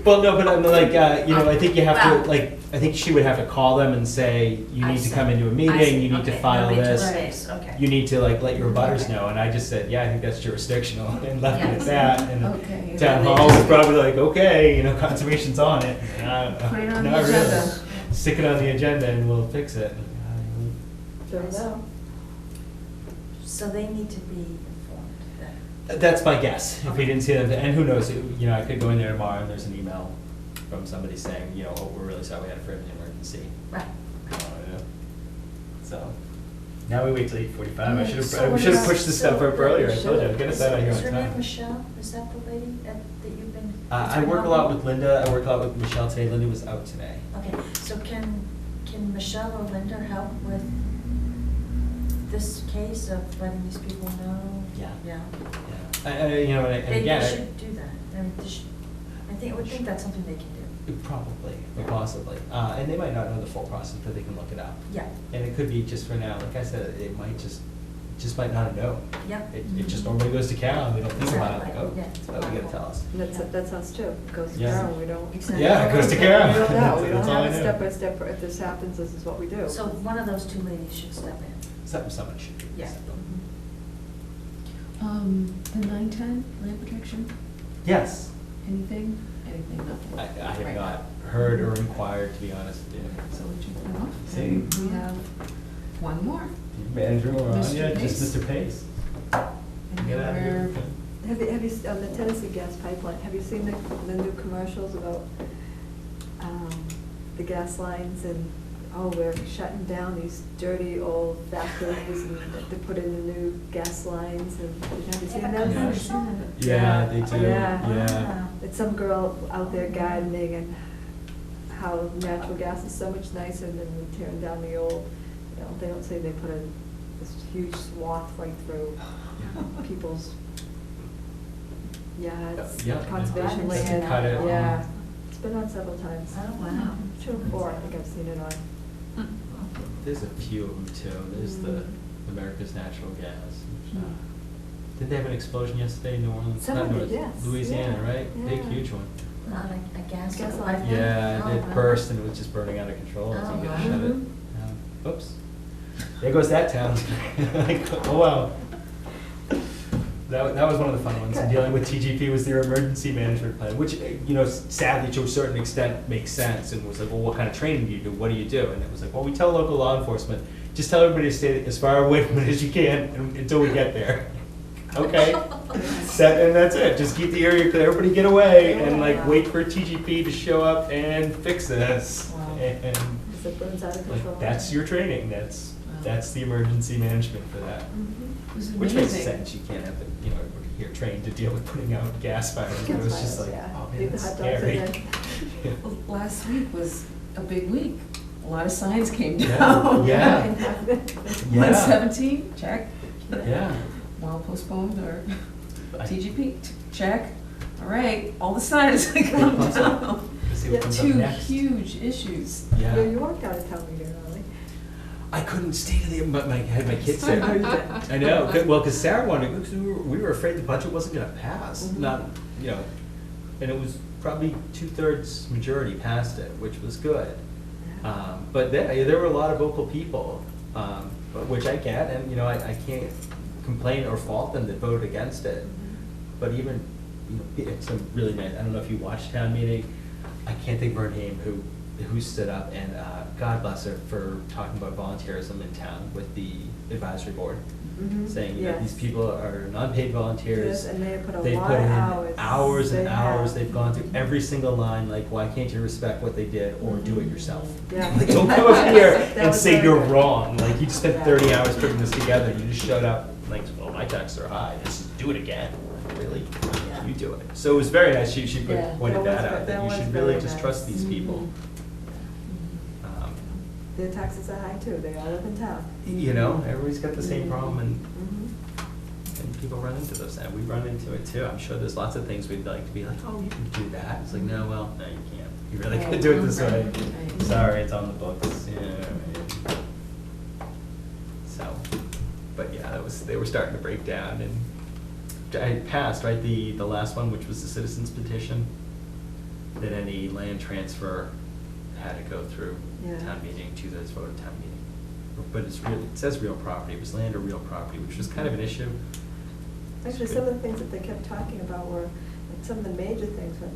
well, no, but I'm like, I think you have Wow. to, like, I think she would have to call them and say, you I need to see. come into a I meeting, see. you need to Okay, file nobody this. took space. Okay. You need to, like, let your butters Okay. know, and I just said, yeah, I think that's jurisdictional, and left it at Yes. that, and Okay. town They hall just- was probably like, okay, conservation's on it. Put it on the Not really. agenda. Stick it on the agenda and we'll fix it. Don't know. So they need to be informed that. That's my guess, if we didn't see them, and who knows, I could go in there tomorrow and there's an email from somebody saying, oh, we're really sorry we had a family emergency. Right. So, now we wait till 8:45, I should So have, we what should have about- pushed this so stuff up earlier, I told you, should. get us out of here Is on her name time. Michelle? Is that the lady that you've been? I work a lot with Linda, I work a lot with Michelle today, Linda was out today. Okay, so can Michelle or Linda help with this case of letting these people know? Yeah. Yeah. Yeah, and They again, should do that. I would think that's something they can do. probably, or possibly, and they might not know the full process, but they can look it up. Yeah. And it could be just for now, like I said, it might just might not have known. Yep. It just normally goes to Carol, and we don't think about it, like, oh, Yeah. but we gotta tell us. And that's us too, it goes to Yeah. Carol, we don't. Exactly. Yeah, it goes to Carol. We don't know, we That's don't all I have a know. step by step, if this happens, this is what we do. So one of those two ladies should step in. Someone should do Yeah. this. The 910 land protection, Yes, anything, nothing? I have Right. not heard or inquired, to be honest, So we check that off. See? And we have one more. Manager, we're on, Mr. yeah, just Pace. Mr. Pace. And Get out of here. Have you, on the Tennessee gas pipeline, have you seen the new commercials about, the gas lines and, oh, we're shutting down these dirty old factories and to put in the new gas lines and, have you seen Yeah, that? I've seen it. Yeah, they do, Yeah. yeah. It's some girl out there gardening and how natural gas is so much nicer than tearing down the old, they don't say they put this huge swath right through people's yards, Yeah. conservation Yeah. land. Cut it. Yeah, it's been on several times. Oh, wow. 2 or 4, I think I've seen it on. There's a few of them too, there's the America's Natural Gas. Did they have an explosion yesterday in New Orleans? Not Somebody New Orleans, did, yes, Louisiana, yeah, right? Big, yeah. huge one. Not a gas. Gas pipeline? line. Yeah, Oh, it really? burst and it was just burning out of control, so Oh, you gotta wow. shut it. Yeah. Oops. There goes that town. Like, oh wow. That was one of the fun ones, and dealing with TGP was their emergency management plan, which, sadly to a certain extent makes sense, and was like, well, what kind of training do you do, what do you do? And it was like, well, we tell local law enforcement, just tell everybody to stay as far away from it as you can until we get there. Okay? And that's it, just keep the area clear, everybody get away, and like, wait for TGP to show up and fix this. Wow. And Because it burns out of control. like, that's your training, that's the emergency management for that. It was Which makes amazing. sense, you can't have everybody here trained to deal with putting out gas fires, but it was just like, Yeah. oh Leave man, the that's hot dogs in scary. there. Well, last week was a big week. A lot of signs came Yeah, down. yeah. Yeah. 117, check. Yeah. Well, postponed or I- TGP, check. All right, all the signs are coming down. Let's see what comes up Two next. huge issues. Yeah. You walked out of town meeting early. I couldn't stay to the, but I had my kids there. Oh, you did. I know, well, because Sarah wanted, because we were afraid the budget wasn't gonna pass, Mhm. not, and it was probably 2/3 majority passed it, which was good. But there were a lot of vocal people, which I get, and, I can't complain or fault them that voted against it. But even, it's a really nice, I don't know if you watched town meeting, I can't think of her name, who stood up, and God bless her for talking about volunteerism in town with the advisory board, Mhm. saying, Yes. these people are non-paid volunteers. Yes, and they have put a They lot put of in hours. hours and They hours, have. they've gone through every single line, like, why can't you respect what they did, or do it yourself? Yeah. Like, don't come up here That and was say very you're good. wrong, like, you just spent Yeah. 30 hours putting this together, you just showed up, like, well, my taxes are high, just do it again, really? Yeah. You do it. So it was very nice, she Yeah, pointed that was that out, ve- that that you was should really very just nice. trust these people. Their taxes are high too, they all live in town. You know, everybody's got the same problem, and Mhm. people run into those, and we run into it too. I'm sure there's lots of things we'd like to be like, oh, you can do that. It's like, no, well, no, you can't. You really Right. can't do it this way. Right. Right. Sorry, it's on the books. Yeah. Right. So, but yeah, they were starting to break down, and I passed, right, the last one, which was the citizens petition, that any land transfer had to go through Yeah. town meeting, 2/3 vote at town meeting. But it's real, it says real property, it was land or real property, which was kind of an issue. Actually, some of the things that they kept talking about were, like, some of the major things were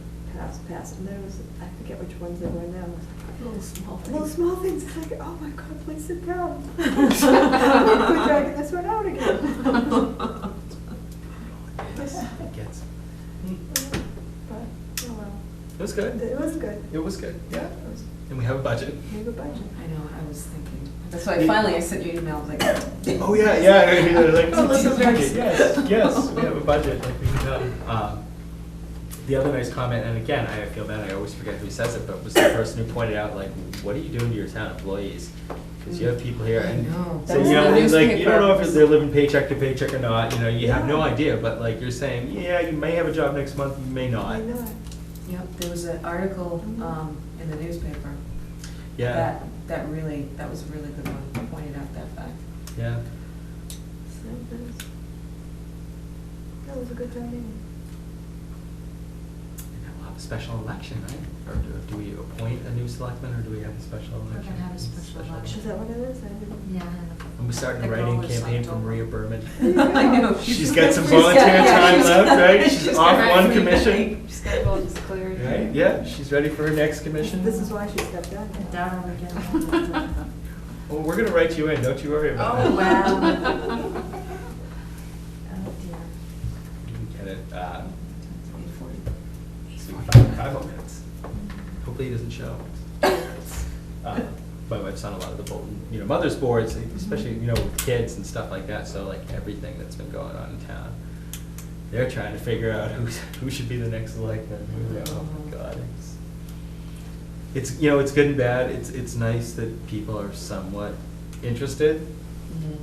passed, and there was, I forget which ones they were now. It was like, Little small things. Little small things, it's like, oh my God, please sit down. We're dragging this one out again. It gets, But, oh well. it was good. It was good. It was good, yeah. It was- And we have a budget. We have a budget. I know, I was thinking, that's why finally I sent you an email, I was like. Oh, yeah, like, Oh, this is very- yes, we have a budget, like we can tell. The other nice comment, and again, I feel bad, I always forget who says it, but was the person who pointed out, like, what are you doing to your town employees? Because you have people here, and, I know. so, That was you know, in the it's like, you don't know if newspaper. they're living paycheck to paycheck or not, you know, you have no Yeah. idea, but like, you're saying, yeah, you may have a job next month, you may not. I know it. Yep, there was an article Mhm. in the newspaper. Yeah, That was a really good one, pointed out that fact. yeah. So that was a good time meeting. And then we'll have a special election, right? Or do we appoint a new selectman, or do we have a special We're election? gonna have a special election. Is that what it is? I didn't. Yeah. And we're starting a The writing goal is campaign from October. Maria Berman. I know. She's got some she's got- volunteer yeah, time she's left, got- right? She's off got one free commission. night. She's got all just cleared. Right, yeah, she's ready for her next commission. This is why she stepped down. Down on again. Well, we're gonna write you in, don't you worry about it. Oh, wow. Oh, dear. You can get it, so 5 more minutes. Hopefully he doesn't show. My wife's on a lot of the Bolton, you know, mothers boards, especially, you know, with kids and stuff like that, so like everything that's been going on in town. They're trying to figure out who should be the next selectman. Oh my God. It's, you know, it's good and bad. It's nice that people are somewhat interested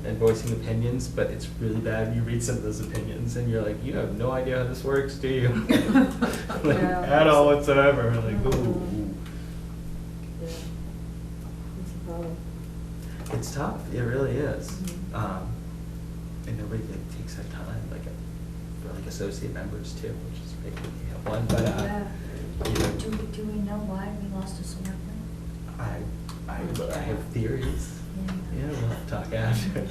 and voicing opinions, but it's really bad when you read some of those opinions and you're like, you have no idea how this works, do you? Like, Yeah. at all whatsoever. Like, ooh. Yeah. It's a problem. It's tough. It really is. Mhm. And nobody, it takes their time, like, for like associate members too, which is great when you have one, but, Yeah. you know. Do we know why we lost a selectman? I have theories. Yeah, we'll have to talk after.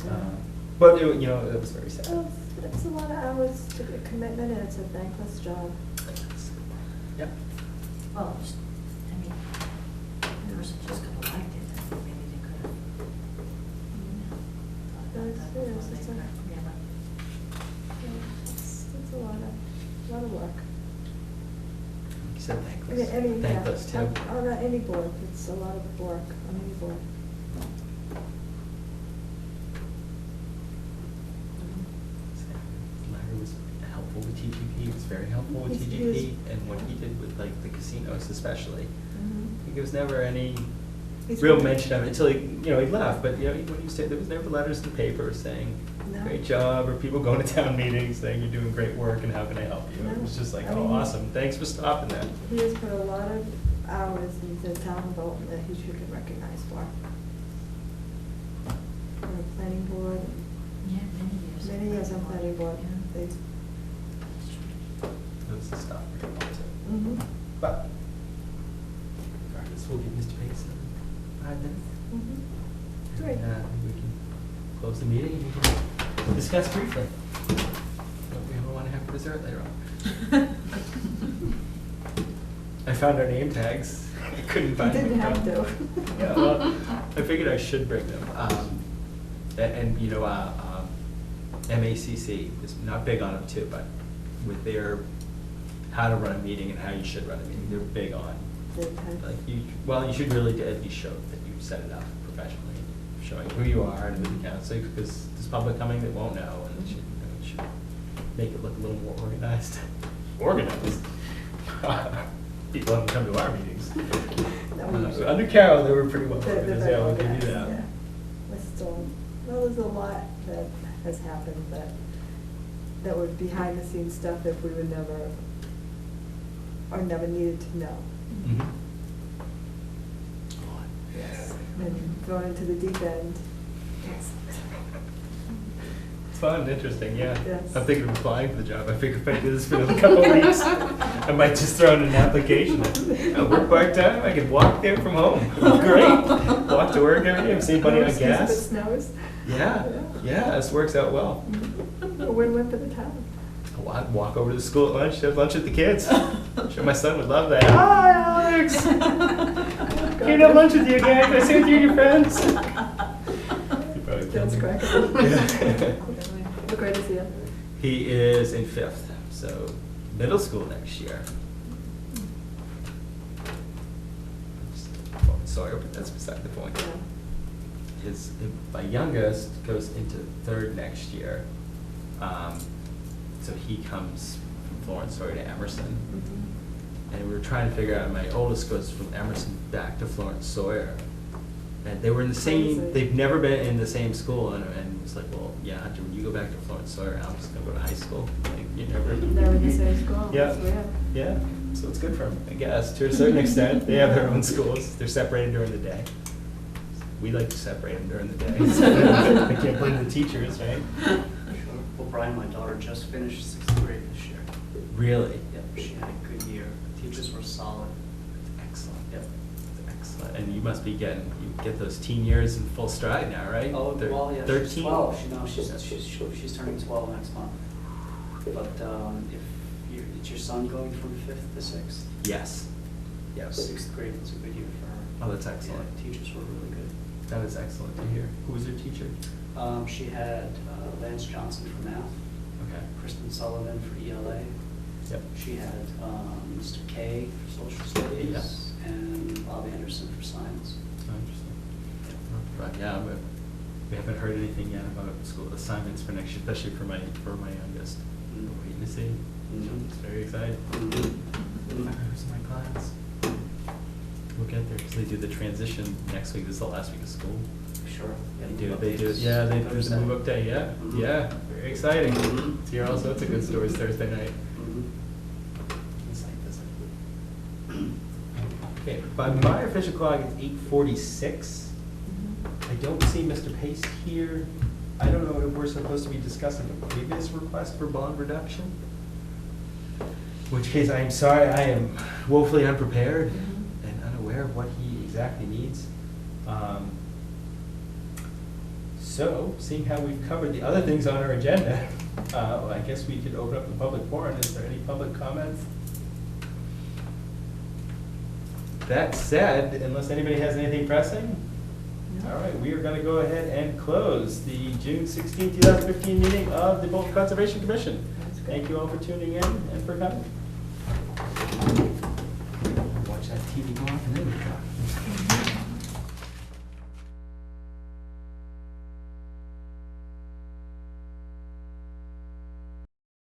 Yeah. But, you know, it was very sad. Well, it's a lot of hours to get commitment, and it's a thankless job. Yep. Well, I mean, the person just got elected, I think maybe they could have. It's a lot of work. You said I mean, thankless. yeah, Thankless too. on any board, it's a lot of work on any board. Larry was helpful with TGP, he was very helpful with He TGP, and what he did with like the casinos especially. Mhm. There was never any He's real good. mention of it until he, you know, he left, but you know, when you said, there was never letters in the paper saying, No. great job, or people going to town meetings saying you're doing great work and how can I help you? It No. was just like, I oh, mean, awesome, thanks for stopping that. He has put a lot of hours into the town of Bolton that he should get recognized for. On the planning board, Yeah, many years. many years on planning board. Yeah. They- It was the stuff we didn't want to. Mhm. But regardless, we'll give Mr. Pace 5 minutes. Mhm. Great. We can close the meeting and we can discuss briefly. What we ever want to have for dessert later on. I found our name tags. I couldn't find You them. didn't have to. Yeah, well, I figured I should bring them. And you know, MACC is not big on them too, but with their how to run a meeting and how you should run a meeting, they're big on. Like you should really at least show that you set it up professionally, showing who you are and who the council, because there's public coming that won't know, and it should make it look a little more organized. Organized? People haven't come to our meetings. No, we usually- Under Carol, they were pretty well They're organized, very yeah, I'll give organized, you that. yeah. We're still, well, there's a lot that has happened that was behind the scenes stuff that we would never, or never needed to know. Mhm. Yes. And thrown into the deep end. It's It's fun and interesting, yeah. Yes. I'm thinking of applying for the job. I figure if I do this for another couple of weeks, I might just throw in an application. I work part-time, I can walk there from home. Great. Walk to work every day, I'm saving money on Excuse if it gas. snows. Yeah, yeah, this works out well. A win-win for the town. Walk over to the school at lunch, have lunch with the kids. I'm sure my son would love that. Hi, Alex! Can I have lunch with you again? Can I sit with you and your friends? He probably That's tells me. correct. Yeah. What grade is he in? He is in 5th, so middle school next year. Sorry, but that's beside the point. Yeah. My youngest goes into 3rd next year. So he comes from Florence Sawyer to Emerson. Mhm. And we were trying to figure out, my oldest goes from Emerson back to Florence Sawyer. And they were in the same, Crazy. they've never been in the same school, and it's like, well, yeah, Hunter, when you go back to Florence Sawyer, I'm just gonna go to high school. Like, you never. They're in the same school. Yeah, That's weird. yeah, so it's good for them, I guess, to a certain extent. They have their own schools, they're separated during the day. We like to separate them during the day. I can't blame the teachers, right? Sure. Well, Brian, my daughter just finished 6th grade this year. Really? Yep, she had a good year. Teachers were solid. Excellent. Yep. Excellent. And you must be you get those teen years in full stride now, right? Oh, well, yeah, she's 13? 12. She's turning 12 next month. But it's your son going from 5th to 6th? Yes. Yes. 6th grade was a good year for her. Oh, that's excellent. Yeah, teachers were really good. That is excellent to hear. Who was your teacher? She had Lance Johnson for math, Okay. Kristen Sullivan for ELA. Yep. She had Mr. K for social studies, and Bob Anderson for science. Oh, interesting. But yeah, we haven't heard anything yet about school assignments for next year, especially for my youngest. Mm. We're waiting to see. Mhm. It's very exciting. Who's in my class? We'll get there because they do the transition next week. This is the last week of school. Sure. They do, yeah, they do the move up day, yeah, Mhm. yeah, very exciting. Mhm. To hear all sorts of good stories Thursday night. Mhm. Okay, by my official clock, it's 8:46. Mhm. I don't see Mr. Pace here. I don't know if we're supposed to be discussing a previous request for bond reduction. In which case, I am sorry, I am woefully unprepared Mhm. and unaware of what he exactly needs. So, seeing how we've covered the other things on our agenda, I guess we could open up the public forum. Is there any public comments? That said, unless anybody has anything pressing, No. all right, we are going to go ahead and close the June 16, 2015 meeting of the Bolton Conservation Commission. That's good. Thank you all for tuning in and for coming. Watch that TV go off and then we talk.